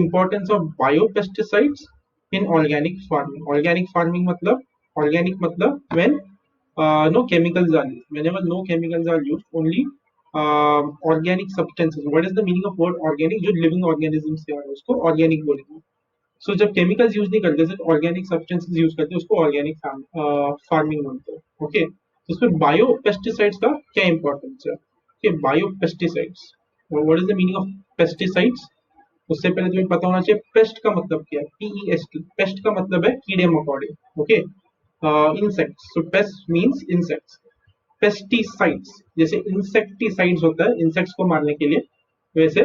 importance of biopesticides in organic farming. Organic farming matlab when no chemicals are used. Whenever no chemicals are used, only organic substances. What is the meaning of word organic? जो living organisms है उसको organic बोलेंगे. So जब chemicals use नहीं करते, सिर्फ organic substances use करते हैं, उसको organic farming बोलते हैं. Okay, तो उसमें biopesticides का क्या importance है? Okay, biopesticides. What is the meaning of pesticides? उससे पहले तुम्हें पता होना चाहिए पेस्ट का मतलब क्या है. PEST. पेस्ट का मतलब है कीड़े मकोड़े. Okay, insects. So pest means insects. Pesticides, जैसे इंसेक्टिसाइड्स होता है इंसेक्ट्स को मारने के लिए, वैसे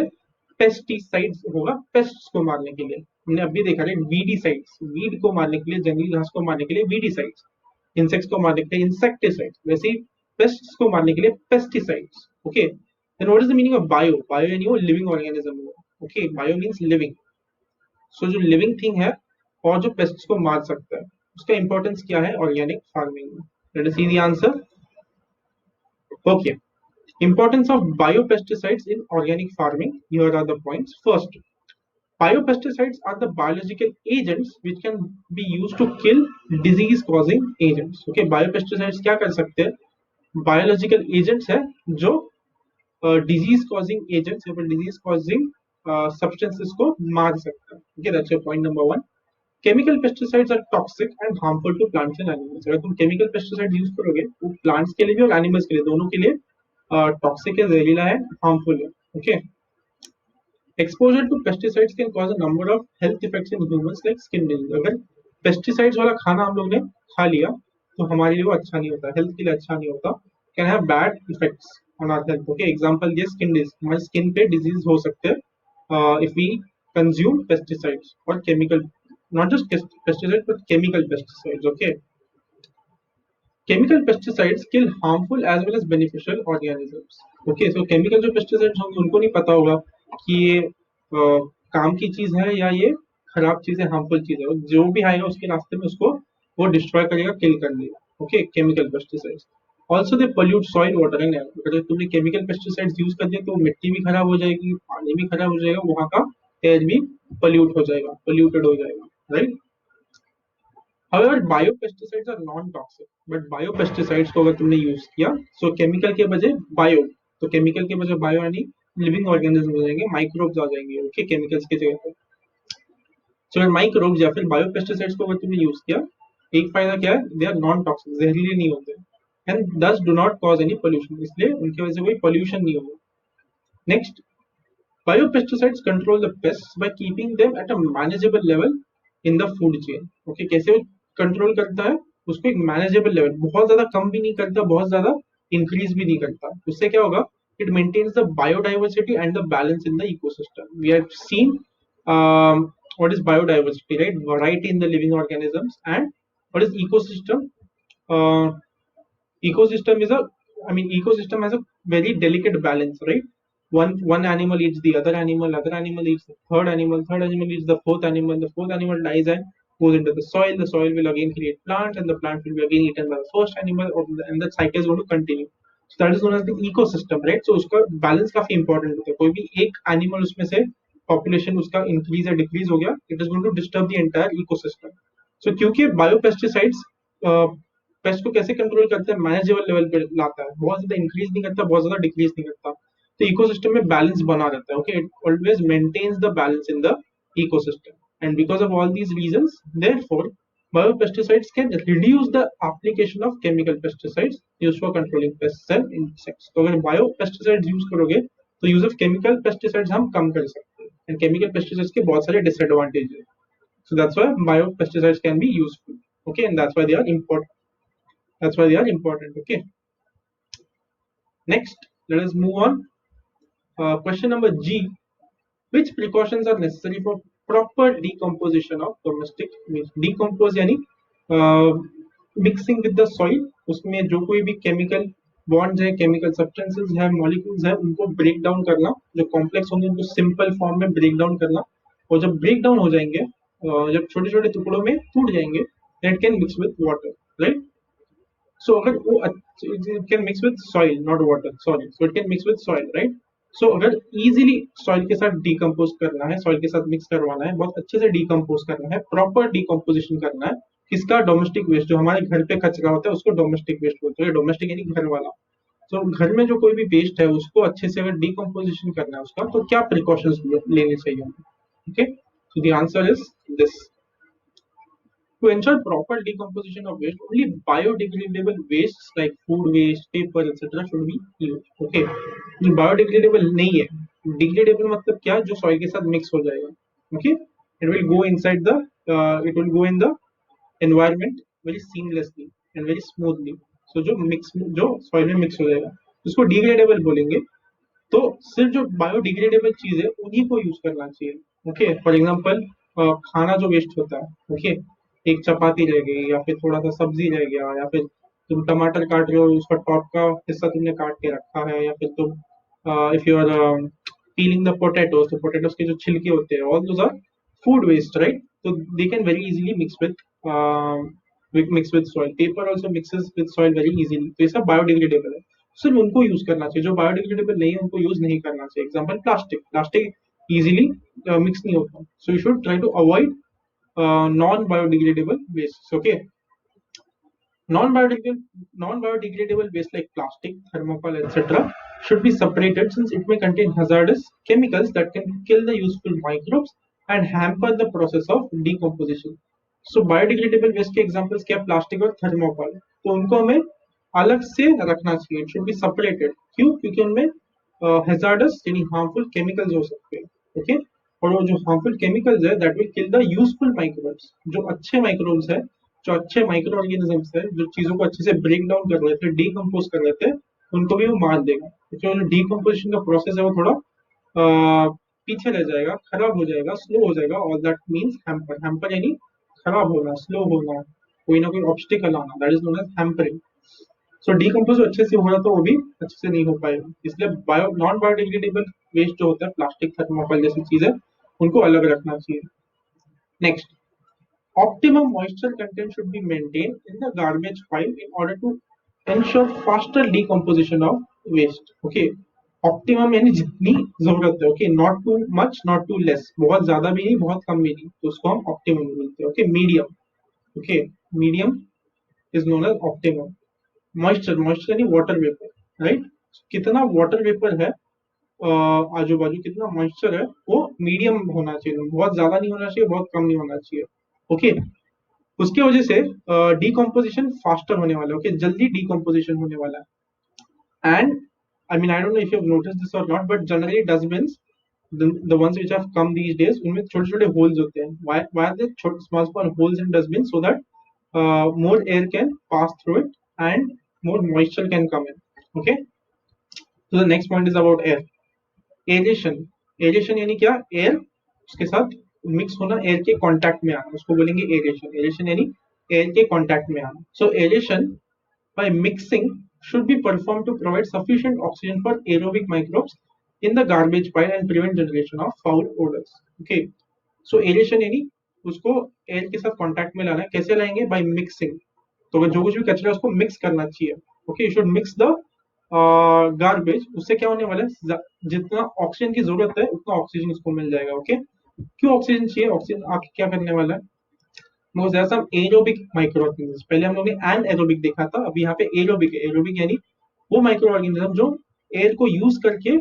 पेस्टिसाइड्स होगा पेस्ट्स को मारने के लिए. हमने अभी देखा है वीडीसाइड्स, वीड को मारने के लिए, जंगली घास को मारने के लिए वीडीसाइड्स, इंसेक्ट्स को मारने के लिए इंसेक्टिसाइड्स, वैसे ही पेस्ट्स को मारने के लिए pesticides. Okay, then what is the meaning of bio? Bio यानी वो लिविंग ऑर्गेनिज्म हुआ. Okay, bio means living. So जो लिविंग थिंग है और जो पेस्ट्स को मार सकता है, उसका इंपॉर्टेंस क्या है ऑर्गेनिक फार्मिंग में? Late us see the answer. Okay, importance of biopesticides in organic farming. Here are the points. First, biopesticides are the biological agents which can be used to kill disease-causing agents. Okay, biopesticides क्या कर सकते हैं? Biological agents है जो disease-causing agents या फिर disease-causing substances को मार सकता है. Okay, that's your point number one. Chemical pesticides are toxic and harmful to plants and animals. अगर तुम केमिकल पेस्टिसाइड यूज करोगे वो प्लांट्स के लिए भी और एनिमल्स के लिए दोनों के लिए टॉक्सिक है, जहरीला है, हार्मफुल है। Okay, exposure to pesticides can cause a number of health effects in humans like skin disease. अगर पेस्टिसाइड्स वाला खाना हम लोग ने खा लिया तो हमारे लिए वो अच्छा नहीं होता, हेल्थ के लिए अच्छा नहीं होता, can have bad effects on our health. Okay, example ये स्किन डिजीज, हमारे स्किन पे डिजीज हो सकते हैं इफ वी कंज्यूम पेस्टिसाइड्स और chemical, not just pesticides but chemical pesticides. Okay, chemical pesticides kill harmful as well as beneficial organisms. Okay, so chemical जो pesticides होंगे उनको नहीं पता होगा कि ये काम की चीज है या ये खराब चीज है, हार्मफुल चीज है, जो भी आएगा उसके रास्ते में उसको वो डिस्ट्रॉय करेगा, किल कर देगा। Okay, chemical pesticides also they pollute soil water and air. अगर तुमने केमिकल पेस्टिसाइड्स यूज कर दिया तो मिट्टी भी खराब हो जाएगी, पानी भी खराब हो जाएगा, वहां का एयर भी पोल्यूट हो जाएगा, पोल्यूटेड हो जाएगा, right. However, biopesticides are non-toxic, but biopesticides को अगर तुमने यूज किया सो केमिकल के बजाय बायो, तो केमिकल के बजाय बायो यानी लिविंग ऑर्गेनिज्म हो जाएंगे, माइक्रोब्स आ जाएंगे। ओके, केमिकल्स की जगह पे सो माइक्रोब्स या फिर बायोपेस्टिसाइड्स को अगर तुमने यूज किया, एक फायदा क्या है, दे आर नॉन टॉक्सिक, जहरीले नहीं होते एंड दस do not cause any pollution, इसलिए उनकी वजह से कोई पोल्यूशन नहीं होगा। Next, biopesticides control the pests by keeping them at a manageable level in the food chain. Okay, कैसे वो कंट्रोल करता है उसको एक मैनेजेबल लेवल, बहुत ज्यादा कम भी नहीं करता, बहुत ज्यादा इंक्रीज भी नहीं करता। उससे क्या होगा, it maintains the biodiversity and the balance in the ecosystem. We have seen what is biodiversity, right? Variety in the living organisms. And what is ecosystem? uh, Ecosystem is a, I mean ecosystem has a very delicate balance, right? One animal eats the other animal, other animal eats the third animal, third animal eats the fourth animal, the fourth animal dies and goes into the soil will again create plants, and the plant will be again eaten by the first animal, and the cycle is going to continue. So that is known as the ecosystem, right? So उसका balance काफी important होता है, कोई भी एक animal उसमें से population उसका increase या decrease हो गया, it is going to disturb the entire ecosystem. So क्योंकि biopesticides पेस्ट को कैसे कंट्रोल करता है, मैनेजेबल लेवल पे लाता है, बहुत ज्यादा इंक्रीज नहीं करता, बहुत ज्यादा डिक्रीज नहीं करता, तो इकोसिस्टम में बैलेंस बना रहता है। Okay, it always maintains the balance in the ecosystem and because of all these reasons therefore biopesticides can reduce the application of chemical pesticides used for controlling pests and insects. तो अगर biopesticides use करोगे तो use of chemical pesticides हम कम कर सकते हैं, and chemical pesticides के बहुत सारे डिसएडवांटेज है, so that's why biopesticides can be useful. Okay, and that's why they are important, that's why they are important. Okay, next let us move on. Question number G, which precautions are necessary for proper decomposition of domestic waste? Decompose यानी mixing with the soil, उसमें जो कोई भी chemical bonds है, chemical substances है, molecules है, उनको break down करना, जो कॉम्प्लेक्स होंगे उनको सिंपल फॉर्म में ब्रेक डाउन करना, और जब ब्रेक डाउन हो जाएंगे, जब छोटे छोटे टुकड़ों में टूट जाएंगे, that can mix with water, right? So अगर वो it can mix with soil, not water, sorry, so it can mix with soil, right? So अगर easily soil के साथ decompose करना है, soil के साथ mix करवाना है, बहुत अच्छे से decompose करना है, proper decomposition करना है, किसका, डोमेस्टिक वेस्ट, जो हमारे घर पे कचरा होता है उसको डोमेस्टिक वेस्ट बोलते हैं, डोमेस्टिक यानी घर वाला। तो घर में जो कोई भी वेस्ट है उसको अच्छे से अगर डिकम्पोजिशन करना है उसका, तो क्या प्रिकॉशंस लेने चाहिए हमें? Okay, so the answer is this: to ensure proper decomposition of waste, only biodegradable wastes like food waste, paper, etc. should be used. Okay, ये biodegradable नहीं है, degradable मतलब क्या, जो soil के साथ mix हो जाएगा. Okay, it will go inside the, it will go in the environment very seamlessly and very smoothly. So जो soil में mix हो जाएगा, उसको degradable बोलेंगे। तो सिर्फ जो बायोडिग्रेडेबल चीज है उन्हीं को यूज करना चाहिए। ओके, फॉर एग्जांपल खाना जो वेस्ट होता है, ओके, एक चपाती रह गई या फिर थोड़ा सा सब्जी रह गया, या फिर तुम टमाटर काट रहे हो, उसका टॉप का हिस्सा तुमने काट के रखा है, या फिर तुम if you are peeling the potatoes, तो पोटैटोज के जो छिलके होते हैं, all those are food waste, right? तो they can very easily mix with soil. Paper also mixes with soil very easily, तो ये सब बायोडिग्रेडेबल है, सिर्फ उनको यूज करना चाहिए। जो बायोडिग्रेडेबल नहीं है उनको यूज नहीं करना चाहिए। Example plastic, plastic easily mix नहीं होता, so you should try to avoid non biodegradable waste. Okay, non-biodegradable waste like plastic, thermocol, etc. should be separated since it may contain hazardous chemicals that can kill the useful microbes and hamper the process of decomposition. So biodegradable waste के examples क्या, plastic और thermocol, तो उनको हमें अलग से रखना चाहिए, इट शुड बी सेपरेटेड। क्यों? क्योंकि उनमें हैजार्डस यानी हार्मफुल केमिकल्स हो सकते हैं। ओके, और वो जो हार्मफुल केमिकल्स है that will kill the useful microbes, जो अच्छे माइक्रोब्स है, जो अच्छे माइक्रो ऑर्गेनिजम्स है, जो चीजों को अच्छे से ब्रेक डाउन कर रहे थे, डीकम्पोज कर रहे थे, उनको भी वो मार देगा। क्योंकि जो डीकम्पोजिशन का प्रोसेस है वो थोड़ा पीछे रह जाएगा, खराब हो जाएगा, स्लो हो जाएगा। All that means hamper, hamper यानी खराब होना, स्लो होना, कोई ना कोई ऑब्स्टिकल आना, that is known as hampering. So decompose अच्छे से हो रहा तो वो भी अच्छे से नहीं हो पाएगा। इसलिए नॉन बायोडिग्रेडेबल वेस्ट जो होता है, प्लास्टिक, थर्मोकॉल जैसी चीजें, उनको अलग रखना चाहिए। Next, optimum moisture content should be maintained in the garbage pile in order to ensure faster decomposition of waste. Okay, optimum यानी जितनी जरूरत है। Okay, not too much not too less, बहुत ज्यादा भी नहीं बहुत कम भी नहीं, तो उसको हम ऑप्टिमम बोलते हैं। Okay, medium. Okay, medium is known as optimum. Moisture, moisture यानी वाटर वेपर, राइट? कितना वाटर वेपर है आजू बाजू, कितना मॉइस्चर है, वो मीडियम होना चाहिए, बहुत ज्यादा नहीं होना चाहिए, बहुत कम नहीं होना चाहिए। ओके, उसकी वजह से डीकम्पोजिशन फास्टर होने वाला है। ओके, जल्दी डीकम्पोजिशन होने वाला है। And I mean I don't know if you have notice this or not, but generally dustbins, the ones which have come these days, उनमें छोटे छोटे होल्स होते हैं। why are there small holes in dustbin? So that more air can pass through it and more moisture can come in. Okay, so the next point is about air. Aeration, aeration यानी क्या, air उसके साथ mix होना, air के contact में आना, उसको बोलेंगे एरेशन। एरेशन यानी एयर के कांटेक्ट में आना। सो aeration by mixing should be performed to provide sufficient oxygen for aerobic microbes in the garbage pile and prevent generation of foul odors. Okay, so aeration यानी उसको एयर के साथ contact में लाना है। कैसे लाएंगे? By mixing. तो अगर जो कुछ भी कचरा है उसको मिक्स करना चाहिए। Okay, you should mix the garbage. उससे क्या होने वाला है, जितना ऑक्सीजन की जरूरत है उतना ऑक्सीजन उसको मिल जाएगा। ओके, क्यों ऑक्सीजन चाहिए? ऑक्सीजन आपके क्या करने वाला है, most there are some aerobic micro organism. पहले हम लोग ने एन एरोबिक देखा था, अभी यहाँ पे एरोबिक है। एरोबिक यानी वो माइक्रो ऑर्गेनिज्म जो एयर को यूज करके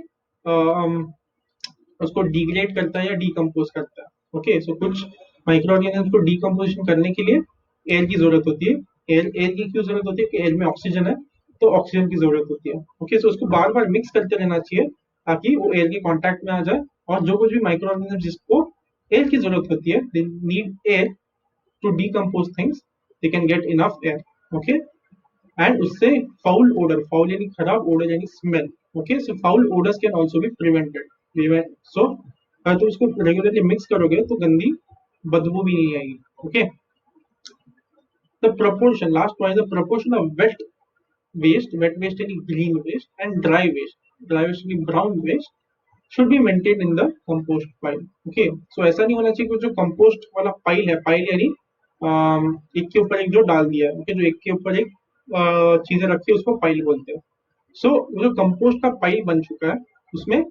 उसको डिग्रेड करता है या डीकम्पोज करता है। ओके, सो कुछ माइक्रो ऑर्गेनिज्म को डीकम्पोजिशन करने के लिए एयर की जरूरत होती है। एयर की क्यों जरूरत होती है? कि एयर में ऑक्सीजन है तो ऑक्सीजन की जरूरत होती है। ओके, सो उसको बार बार मिक्स करते रहना चाहिए ताकि वो एयर के कांटेक्ट में आ जाए, और जो कुछ भी माइक्रो ऑर्गेनिज्म जिसको एयर की जरूरत होती है, they need air to decompose things, they can get enough air. Okay, and उससे foul odor, foul यानी खराब, odor यानी smell. Okay, so foul odors can also be prevented. So अगर तो उसको रेगुलरली मिक्स करोगे तो गंदी बदबू भी नहीं आएगी। Okay, the proportion, last one is the proportion of wet waste यानी green waste and dry waste यानी brown waste should be maintained in the compost pile. Okay, so ऐसा नहीं होना चाहिए कि जो कंपोस्ट वाला पाइल है, पाइल यानी एक के ऊपर एक जो डाल दिया है। ओके, जो एक के ऊपर एक चीजें रखी है उसको पाइल बोलते हैं। सो जो कंपोस्ट का पाइल बन चुका है उसमें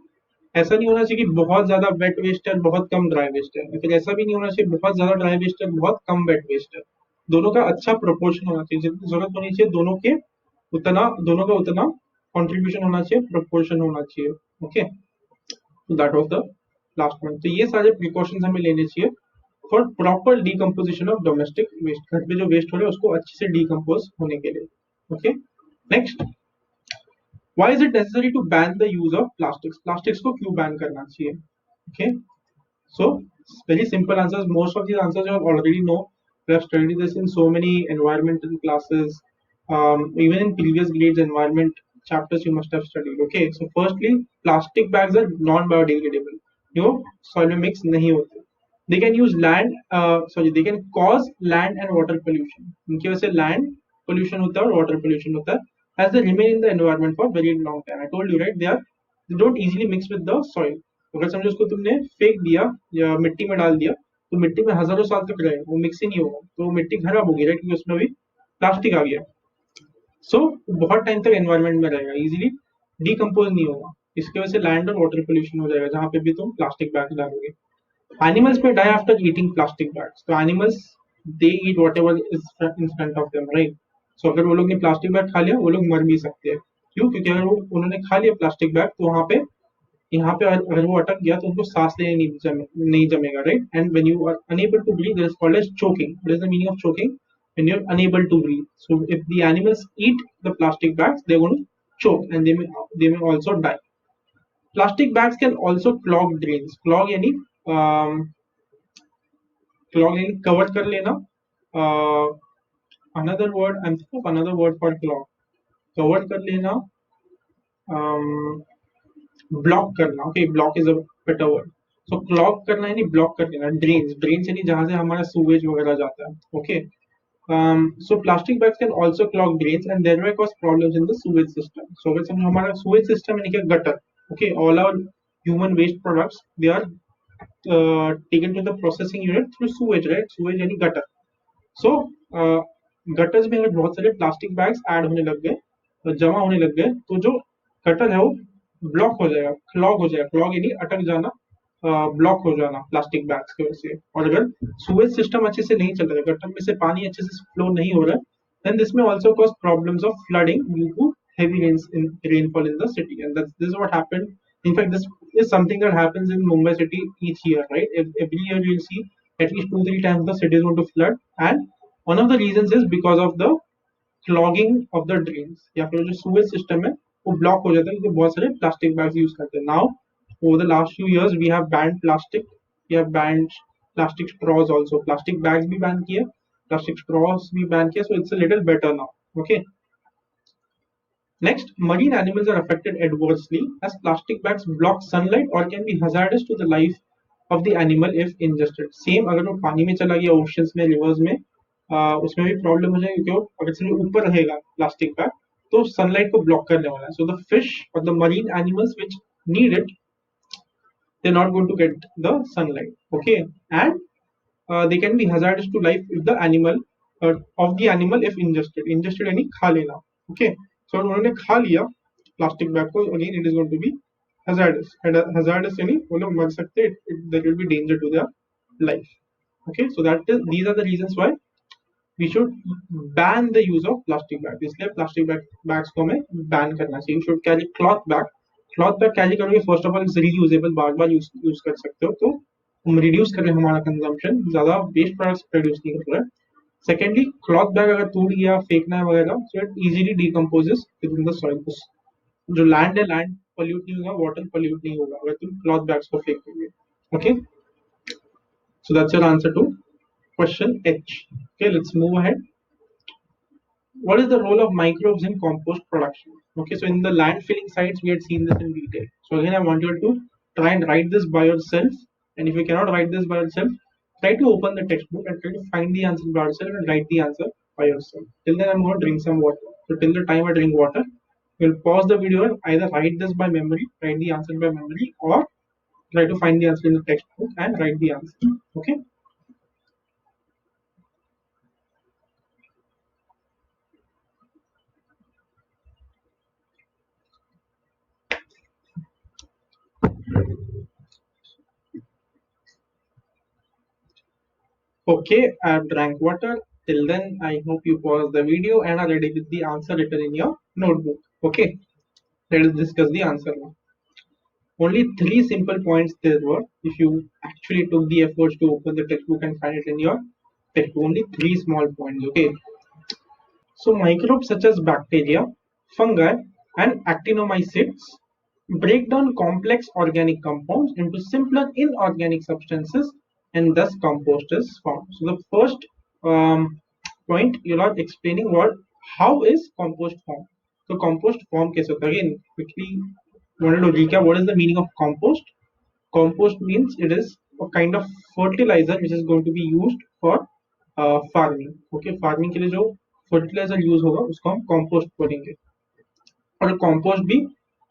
ऐसा नहीं होना चाहिए कि बहुत ज्यादा वेट वेस्ट है बहुत कम ड्राई वेस्ट है, फिर ऐसा भी नहीं होना चाहिए बहुत ज्यादा ड्राई वेस्ट है बहुत कम वेट वेस्ट है। दोनों का अच्छा प्रोपोर्शन होना चाहिए, जितनी जरूरत होनी चाहिए दोनों का उतना कॉन्ट्रीब्यूशन होना चाहिए, प्रोपोर्शन होना चाहिए। Okay, that was the last one. तो ये सारे प्रिकॉशंस हमें लेने चाहिए for proper decomposition of domestic waste. घर पे जो वेस्ट हो रहा है उसको अच्छे से डीकम्पोज होने के लिए। Okay, next, why is it necessary to ban the use of plastics? Plastics को क्यों बैन करना चाहिए? Okay, so very simple answers. Most of these answers you already know. We have studied this in so many environmental classes. Even in previous grades environment chapters you must have studied. Okay, so firstly, plastic bags are non-biodegradable. जो soil में mix नहीं होते. They can use they can cause land and water pollution. इनकी वजह से land pollution होता है और water pollution होता है, as they remain in the environment for very long time. I told you, right? They don't easily mix with the soil. अगर समझो उसको तुमने फेंक दिया या मिट्टी में डाल दिया तो मिट्टी में हजारों साल तक रहेगा, वो मिक्स ही नहीं होगा, तो मिट्टी खराब होगी, राइट? क्योंकि उसमें भी प्लास्टिक आ गया। सो बहुत टाइम तक एनवायरमेंट में रहेगा, इजीली डीकम्पोज नहीं होगा। इसकी वजह से लैंड और वाटर पोल्यूशन हो जाएगा जहां पे भी तुम प्लास्टिक बैग डालोगे। एनिमल्स में die after eating plastic bags. तो animals they eat whatever is in front of them, right? So अगर वो लोग ने प्लास्टिक बैग खा लिया वो लोग मर भी सकते हैं। क्यों? क्योंकि अगर उन्होंने खा लिया प्लास्टिक बैग तो वहां पे यहाँ पे अगर वो अटक गया तो उनको सांस लेने नहीं जमेगा, right? And when you are unable to breathe, this is called as choking. What is the meaning of choking? When you're unable to breathe. So if the animals eat the plastic bags, they're going to choke and they may also die. Plastic bags can also clog drains. Clog यानी cover कर लेना. uh, Another word, I'm thinking of another word for clog. Cover कर लेना. um, block करना. Okay, block is a better word. So clog करना यानी block कर देना. ड्रेन्स यानी जहां से हमारा सूवेज वगैरह जाता है. Okay. So plastic bags can also clog drains and thereby cause problems in the sewage system. So अगर समझो हमारा sewage system यानी कि gutter. Okay, all our human waste products, they are taken to the processing unit through sewage, right? Sewage यानी gutter. सो gutters में अगर बहुत सारे प्लास्टिक बैग्स ऐड होने लग गए, जमा होने लग गए, तो जो गटर है वो ब्लॉक हो जाएगा, क्लॉग हो जाएगा. क्लॉग यानी अटक जाना, ब्लॉक हो जाना प्लास्टिक बैग्स की वजह से. और अगर सुवेज सिस्टम अच्छे से नहीं चल रहा है, गटर में से पानी अच्छे से फ्लो नहीं हो रहा है, then this may also cause problems of flooding due to heavy rainfall in the city. And this is what happened. In fact, this is something that happens in Mumbai city each year, right? Every year you'll see at least 2-3 times the city is going to flood, and one of the reasons is because of the clogging of the drains, या फिर जो sewage system है वो block हो जाता है क्योंकि बहुत सारे प्लास्टिक बैग्स यूज करते हैं. Now over the last few years we have banned plastic, we have banned plastic straws also. Plastic bags भी बैन किए, प्लास्टिक स्ट्रॉज भी बैन किए. So it's a little better now. Okay. Next, marine animals are affected adversely as plastic bags block sunlight or can be hazardous to the life of the animal if ingested. Same अगर वो पानी में चला गया, oceans में, rivers में, उसमें भी प्रॉब्लम हो जाएगी क्यों? अगर सिर्फ ऊपर रहेगा प्लास्टिक बैग तो सनलाइट को ब्लॉक करने वाला है. सो द फिश और the marine animals which need it, they're not going to get the sunlight. Okay. And they can be hazardous to life if the animal of the animal if ingested यानी खा लेना. Okay. So उन्होंने खा लिया plastic bag को, again it is going to be hazardous. And hazardous यानी वो लोग मर सकते हैं, there will be danger to their life. Okay. So these are the reasons why we should ban the use of plastic bags. इसलिए plastic bags को हमें ban करना चाहिए. You should carry cloth bag. Cloth bag carry करोगे, first of all is reusable, बार बार use कर सकते हो, तो हम रिड्यूस कर रहे हैं हमारा कंजम्पशन, ज्यादा वेस्ट प्रोडक्ट्स प्रोड्यूस नहीं कर रहे हैं. सेकेंडली, क्लॉथ बैग अगर टूट गया, फेंकना है वगैरह, so it easily decomposes with in the soil. जो लैंड है, लैंड पॉल्यूट नहीं होगा, वाटर पॉल्यूट नहीं होगा अगर तुम क्लॉथ बैग्स को फेंकोगे. Okay. So that's your answer to question H. Okay, let's move ahead. What is the role of microbes in compost production? Okay, so in the land filling sites, we had seen this in detail. So again, I want you to try and write this by yourself. And if you cannot write this by yourself, try to open the textbook and try to find the answer by yourself and write the answer by yourself. Till then, I'm going to drink some water. So till the time I drink water, you'll pause the video and either write this by memory, write the answer by memory, or try to find the answer in the textbook and write the answer. Okay. Okay, I've drank water. Till then, I hope you pause the video and are ready with the answer written in your notebook. Okay, let us discuss the answer now. Only three simple points there were. If you actually took the efforts to open the textbook and find it in your textbook, only three small points. Okay, so microbes such as bacteria, fungi, and actinomycetes break down complex organic compounds into simpler inorganic substances, and thus compost is formed. So the first point you are explaining what how is compost formed. So compost form case again quickly wanted to recap what is the meaning of compost. Compost means it is a kind of fertilizer which is going to be used for farming. Okay, farming के लिए जो fertilizer use होगा उसको हम compost बोलेंगे. और compost भी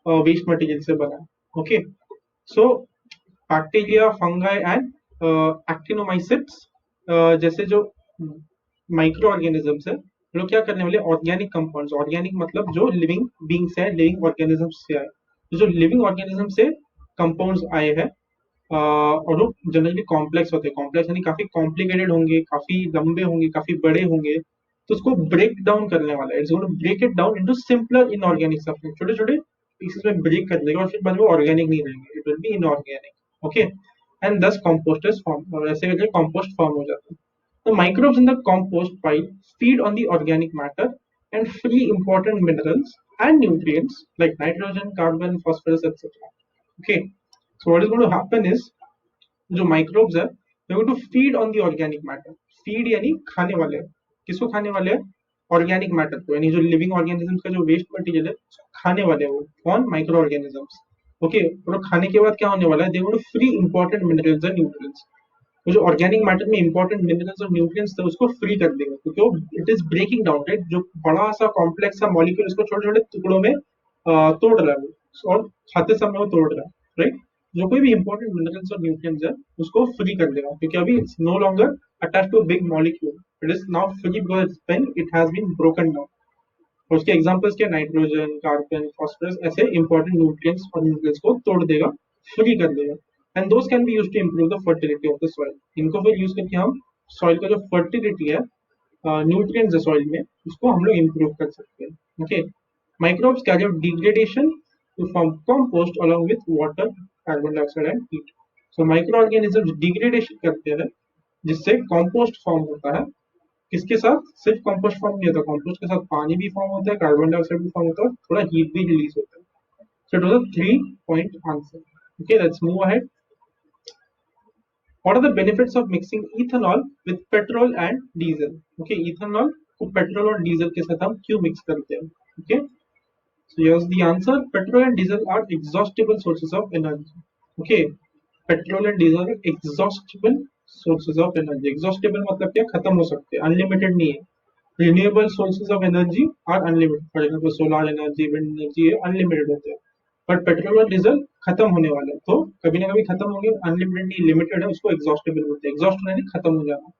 waste material से बना है. Okay. So bacteria, fungi and actinomycetes जैसे जो माइक्रो ऑर्गेनिजम्स है, लोग क्या करने वाले, ऑर्गेनिक कंपाउंड्स, ऑर्गेनिक मतलब जो लिविंग बींग्स है, लिविंग ऑर्गेनिजम्स से आए, जो लिविंग ऑर्गेनिज्म से कंपाउंड्स आए हैं, और वो जनरली कॉम्प्लेक्स होते हैं. कॉम्प्लेक्स यानी काफी कॉम्प्लिकेटेड होंगे, काफी लंबे होंगे, काफी बड़े होंगे, तो उसको ब्रेक डाउन करने वाला है. It's going to break it down into simpler inorganic substance, छोटे छोटे पीसेस में ब्रेक कर देगा और फिर बाद में ऑर्गेनिक नहीं रहेंगे, it will be inorganic. Okay, and दस कंपोस्ट इज फॉर्म, और ऐसे करके कंपोस्ट फॉर्म हो जाता है। The microbes in the compost pile feed on the organic matter and free important minerals and nutrients like nitrogen, carbon, phosphorus, etc. Okay, so what is going to happen is जो microbes है they going to feed on the organic matter. Feed यानी खाने वाले हैं। किसको खाने वाले हैं? ऑर्गेनिक मैटर को, यानी जो लिविंग ऑर्गेनिजम्स का जो वेस्ट मटेरियल है उसको खाने वाले हैं वो कौन? Micro organisms. ओके, और खाने के बाद क्या होने वाला है? They going to free important minerals and nutrients. वो जो ऑर्गेनिक मैटर में इंपॉर्टेंट मिनरल्स और न्यूट्रिएंट्स थे उसको फ्री कर देगा, क्योंकि वो it is breaking down, right? जो बड़ा सा कॉम्प्लेक्स सा मॉलिक्यूल उसको छोटे छोटे टुकड़ों में तोड़ रहा है वो, और खाते समय वो तोड़ रहा है, राइट? जो कोई भी इंपॉर्टेंट मिनरल्स और न्यूट्रिएंट्स है उसको फ्री कर देगा, क्योंकि अभी it's no longer attach to big molecule, it is now free because when it has been broken down. और उसके एग्जांपल्स क्या? नाइट्रोजन, कार्बन, फॉस्फोरस, ऐसे इंपॉर्टेंट न्यूट्रिएंट्स और मिनरल्स को तोड़ देगा, फ्री कर देगा। And those can be used to improve the fertility of the soil. इनको फिर यूज करके हम सॉइल का जो फर्टिलिटी है, न्यूट्रिएंट्स है सॉइल में, उसको हम लोग इंप्रूव कर सकते हैं। Okay, microbes carry out degradation to form compost along with water, carbon dioxide and heat. So micro organisms degradation करते हैं जिससे कंपोस्ट फॉर्म होता है। किसके साथ? सिर्फ कंपोस्ट फॉर्म नहीं होता, कंपोस्ट के साथ पानी भी फॉर्म होता है, कार्बन डाइऑक्साइड भी फॉर्म होता है, थोड़ा हीट भी रिलीज होता है। So it was a 3 point answer. Okay, let's move ahead. What are the benefits of mixing ethanol with petrol and diesel? Okay, ethanol को पेट्रोल और डीजल के साथ हम क्यों मिक्स करते हैं? Okay, so here's the answer. Petrol and diesel are exhaustible sources of energy. Okay, petrol and diesel exhaustible sources of energy. Exhaustible मतलब क्या? खत्म हो सकते हैं, अनलिमिटेड नहीं है। Renewable sources of energy are unlimited, for example solar energy, wind energy unlimited होते हैं, बट पेट्रोल और डीजल खत्म होने वाले हैं, तो कभी ना कभी खत्म होंगे। अनलिमिटेड नहीं, लिमिटेड है, उसको एग्जॉस्टेबल बोलते हैं। एग्जॉस्ट होने नहीं, खत्म हो जाना।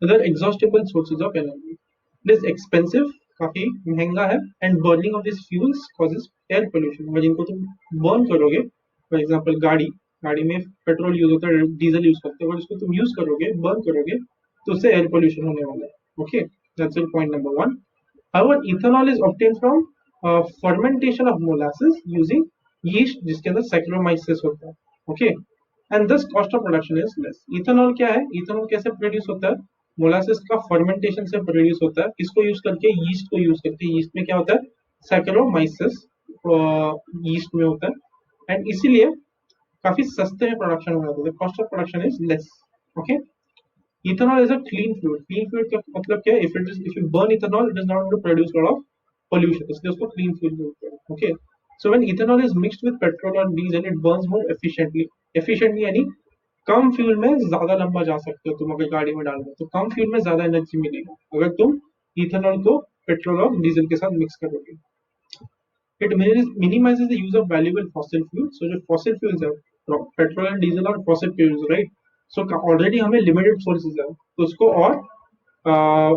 Other exhaustible sources of energy, it is expensive, काफी महंगा है, and burning of this fuels causes air pollution. अगर इनको तुम बर्न करोगे, फॉर एग्जाम्पल गाड़ी गाड़ी में पेट्रोल यूज होता है, डीजल यूज करते हैं, और इसको तुम यूज करोगे, बर्न करोगे, तो उससे एयर पोल्यूशन होने वाला है। Okay, that's your point number one. However, ethanol is obtained from fermentation of molasses using yeast, जिसके अंदर saccharomyces होता है। Okay, and thus cost of production is less. Ethanol क्या है? Ethanol कैसे प्रोड्यूस होता है? मोलासेस का फर्मेंटेशन से प्रोड्यूस होता है। किसको यूज करके? यीस्ट को यूज करके। यीस्ट में क्या होता है? सैकरोमाइसिस यीस्ट में होता है, एंड इसीलिए काफी सस्ते में प्रोडक्शन हो जाता है। Cost of production is less. Okay, ethanol is a clean fluid. Clean fluid का मतलब क्या है? If you burn ethanol, it is not going to produce a lot of pollution, इसलिए उसको clean fluid बोलते हैं। Okay, so when ethanol is mixed with petrol or diesel, it burns more efficiently. Efficiently यानी कम fuel में ज्यादा लंबा जा सकते हो तुम, अगर गाड़ी में डालोगे तो कम फ्यूल में ज्यादा एनर्जी मिलेगा अगर तुम इथेनॉल को पेट्रोल और डीजल के साथ मिक्स करोगे। It minimizes the use of valuable fossil fuels. So जो fossil fuels है, पेट्रोल एंड डीजल और fossil fuels, right? So already हमें लिमिटेड सोर्सेज है, तो उसको और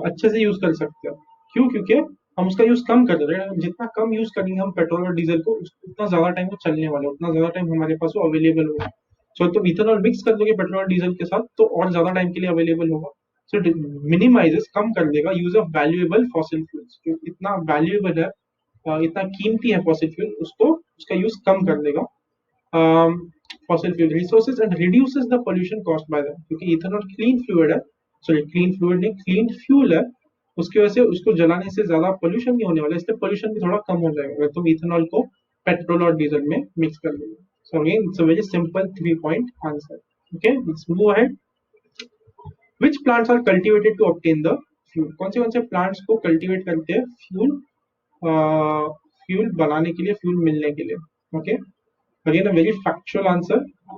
अच्छे से यूज कर सकते हैं। क्यों? क्योंकि हम उसका यूज कम कर रहे हैं। जितना कम यूज करेंगे हम पेट्रोल और डीजल को, उतना ज्यादा टाइम वो चलने वाला है, उतना ज्यादा टाइम हमारे पास वो अवेलेबल होगा। सो तुम इथेनॉल मिक्स कर दोगे पेट्रोल और डीजल के साथ, तो और ज्यादा टाइम के लिए अवेलेबल होगा। सो मिनिमाइजेस, कम कर देगा use of valuable fossil fuels. जो इतना वैल्यूएबल है, इतना कीमती है फॉसिल फ्यूल, उसको उसका यूज कम कर देगा fossil fuel resources and reduces the pollution caused by them, क्योंकि इथेनॉल क्लीन फ्लूइड है, सॉरी क्लीन फ्लूइड नहीं, क्लीन फ्यूल है, उसकी वजह से उसको जलाने से ज्यादा पोल्यूशन नहीं होने वाला, इसलिए पोल्यूशन भी थोड़ा कम हो जाएगा अगर तुम इथेनॉल को पेट्रोल और डीजल में मिक्स कर दोगे। So again it's a very simple 3 point answer. Okay, let's move ahead. Which plants are cultivated to obtain the fuel? कौन से प्लांट्स को कल्टीवेट करते हैं फ्यूल, फ्यूल बनाने के लिए, फ्यूल मिलने के लिए? Okay, again a very factual answer.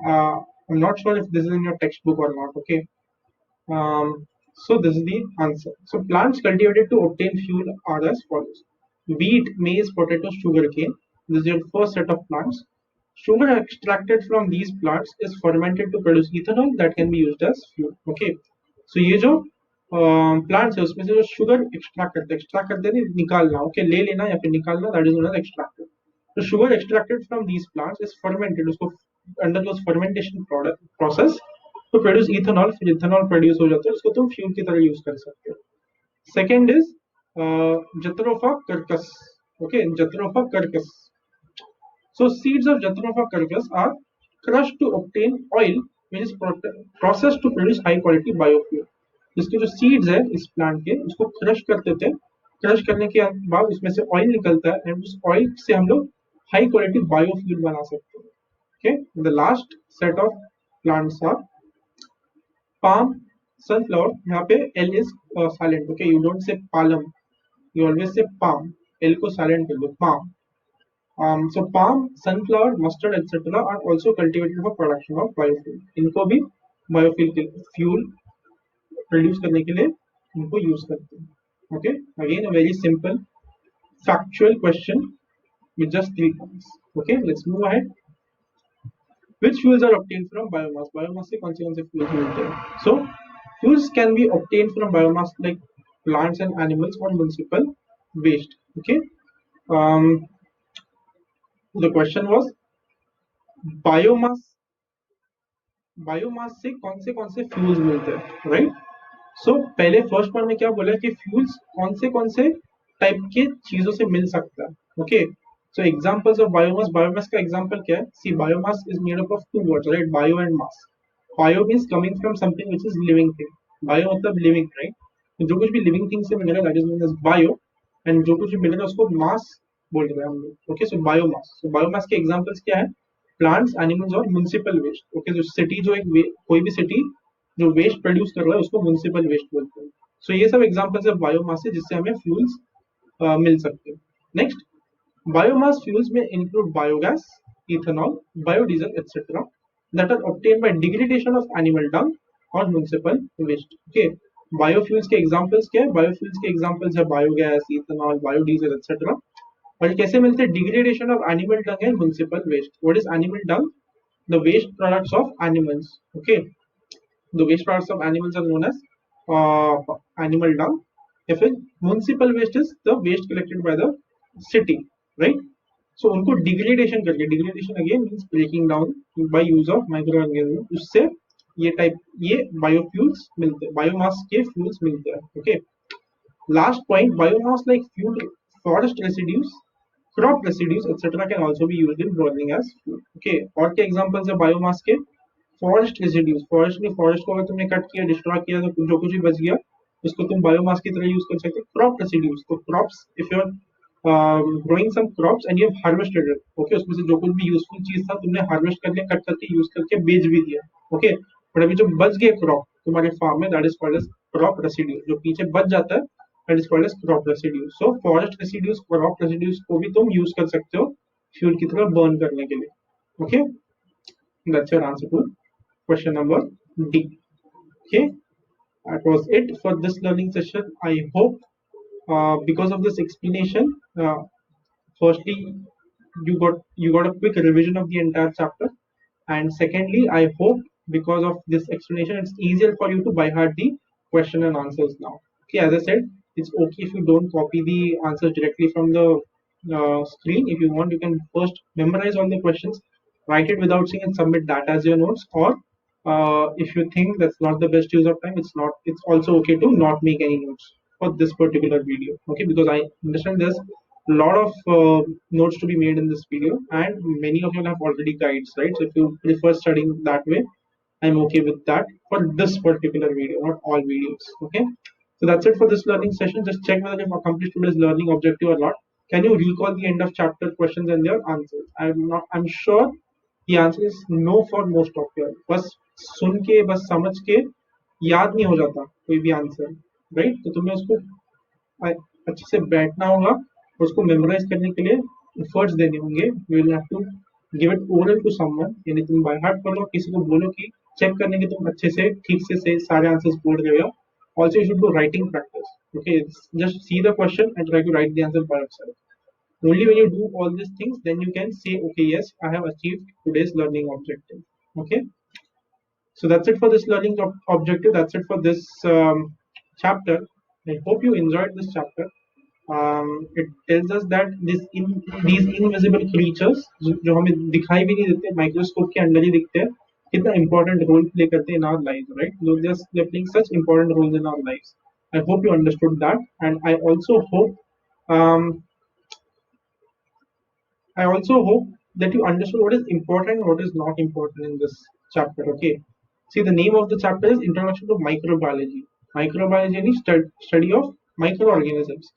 I'm not sure if this is in your textbook or not. Okay, so this is the answer. So plants cultivated to obtain fuel are as follows: wheat, maize, potatoes, sugarcane. This is your first set of plants. Sugar extracted from these plants is fermented to produce ethanol that can be used as fuel. Okay, so ये जो plants है उसमें से जो sugar extract करते हैं, निकालना, okay, ले लेना या फिर निकालना, that is known as extracted. तो sugar extracted from these plants is fermented, उसको undergoes fermentation process to produce ethanol. फिर इथेनॉल प्रोड्यूस हो जाता है, उसको तुम फ्यूल की तरह यूज कर सकते हो। Second is Jatropha curcas. Okay, Jatropha curcas, So seeds of Jatropha curcus are crushed to obtain oil, which is processed to produce high quality biofuel. इसके जो सीड्स है इस प्लांट के उसको क्रश करते थे, क्रश करने के बाद उसमें से ऑयल निकलता है एंड उस ऑयल से हम लोग हाई क्वालिटी बायोफ्यूल बना सकते हैं. Okay, the last set of plants are palm, sunflower. यहाँ पे L is silent. Okay, you don't say palm, you always say palm. L को silent कर दो, palm. So palm, sunflower, mustard, etc. are also cultivated for production of biofuel. इनको भी biofuel के fuel produce करने के लिए इनको use करते हैं. Okay, again a very simple factual question with just 3 points. Okay, let's move ahead. Which fuels are obtained from biomass? Biomass से कौन से fuels मिलते हैं? So fuels can be obtained from biomass like plants and animals or municipal waste. Okay. The question was biomass से कौन से fuels मिलते हैं, राइट? सो पहले फर्स्ट पॉइंट में क्या बोला कि फ्यूल्स कौन से टाइप के चीजों से मिल सकता है. Okay, so examples of biomass. Biomass का एग्जांपल क्या है? See, biomass is made up of two words, right? Bio and mass. Bio means coming from something which is living thing. Bio मतलब लिविंग, राइट? जो कुछ भी living thing से मिलेगा that is known as bio, and जो कुछ भी मिलेगा उसको मास बोल रहे हैं हम लोग. ओके, सो बायोमास. सो बायोमास के एग्जांपल्स क्या है? प्लांट्स, एनिमल्स और म्युनिसिपल वेस्ट. ओके, जो सिटी जो एक कोई भी सिटी जो वेस्ट प्रोड्यूस कर रहा है उसको म्युनिसिपल वेस्ट बोलते हैं. सो ये सब एग्जांपल्स है बायोमास से जिससे हमें फ्यूल्स मिल सकते हैं. नेक्स्ट, बायोमास फ्यूल्स में include biogas, ethanol, biodiesel etc. that are obtained by degradation of animal dung or municipal waste. Okay, biofuels के एग्जांपल्स क्या है? बायोफ्यूल्स के एग्जांपल्स है बायोगैस, इथेनॉल, बायोडीजल etc. और कैसे मिलते हैं? Degradation of animal dung and municipal waste. What is animal dung? The waste products of animals. Okay, the waste products of animals are known as animal dung. If it municipal waste is the waste collected by the city, right? So उनको degradation करके, degradation again means breaking down by use of microorganisms, उससे ये biofuels मिलते हैं, biomass के fuels मिलते हैं. Okay, last point, biomass like fuel, forest residues, crop residues etc. can also be used in burning as fuel. Okay, और क्या examples है biomass के? Forest residues. फॉरेस्ट को अगर तुमने कट किया, डिस्ट्रॉय किया तो जो कुछ भी बच गया उसको तुम बायोमास की तरह यूज कर सकते हो. क्रॉप रेसिड्यूज, तो crops, if you are growing some crops and you have harvested it, okay, उसमें से जो कुछ भी यूजफुल चीज था तुमने हार्वेस्ट करके, कट करके, यूज करके बेच भी दिया. ओके, बट अभी जो बच गए क्रॉप तुम्हारे फार्म में, that is called as crop residue. जो पीछे बच जाता है that is called as crop residue. So forest residues, crop residues को भी तुम यूज कर सकते हो फ्यूल की तरह बर्न करने के लिए. Okay, that's your answer to question number D. Okay, that was it for this learning session. I hope because of this explanation, firstly you got a quick revision of the entire chapter, and secondly I hope because of this explanation it's easier for you to by heart the question and answers now. Okay, as I said, it's okay if you don't copy the answers directly from the screen. If you want, you can first memorize all the questions, write it without seeing, and submit that as your notes. Or if you think that's not the best use of time, it's also okay to not make any notes for this particular video. Okay, because I understand there's a lot of notes to be made in this video, and many of you have already guides, right? So if you prefer studying that way, I'm okay with that for this particular video, not all videos. Okay, so that's it for this learning session. Just check whether you've accomplished today's learning objective or not. Can you recall the end of chapter questions and their answers? I'm sure the answer is no for most of you. बस सुन के, बस समझ के याद नहीं हो जाता कोई भी आंसर, राइट? तो तुम्हें उसको अच्छे से बैठना होगा, उसको मेमोराइज करने के लिए एफर्ट्स देने होंगे. You will have to give it oral to someone, यानी तुम बाय हार्ट कर लो, किसी को बोलो कि चेक करने के तुम अच्छे से ठीक से सारे आंसर्स बोल रहे हो. Also you should do writing practice. Okay, just see the question and try to write the answer by yourself. Only when you do all these things, then you can say, okay, yes, I have achieved today's learning objective. Okay, so that's it for this learning objective. That's it for this chapter. I hope you enjoyed this chapter. It tells us that these invisible creatures जो हमें दिखाई भी नहीं देते, microscope के अंदर ही दिखते हैं, कितना important role play करते हैं in our lives, right? So they're playing such important roles in our lives. I hope you understood that, and I also hope that you understood what is important and what is not important in this chapter. Okay. See, the name of the chapter is Introduction to Microbiology. Microbiology is study of microorganisms.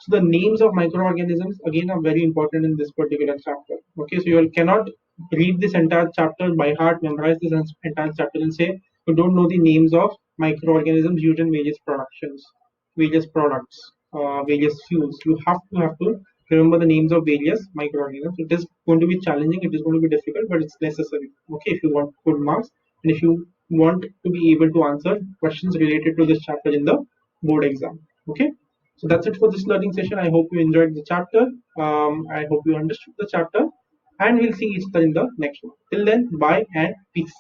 So the names of microorganisms again are very important in this particular chapter. Okay, so you cannot read this entire chapter by heart, memorize this entire chapter and say you don't know the names of microorganisms used in various productions, various products, various fuels. You have to remember the names of various microorganisms. It is going to be challenging, it is going to be difficult, but it's necessary. Okay, if you want good marks and if you want to be able to answer questions related to this chapter in the board exam. Okay, so that's it for this learning session. I hope you enjoyed the chapter. I hope you understood the chapter, and we'll see each other in the next one. Till then, bye and peace.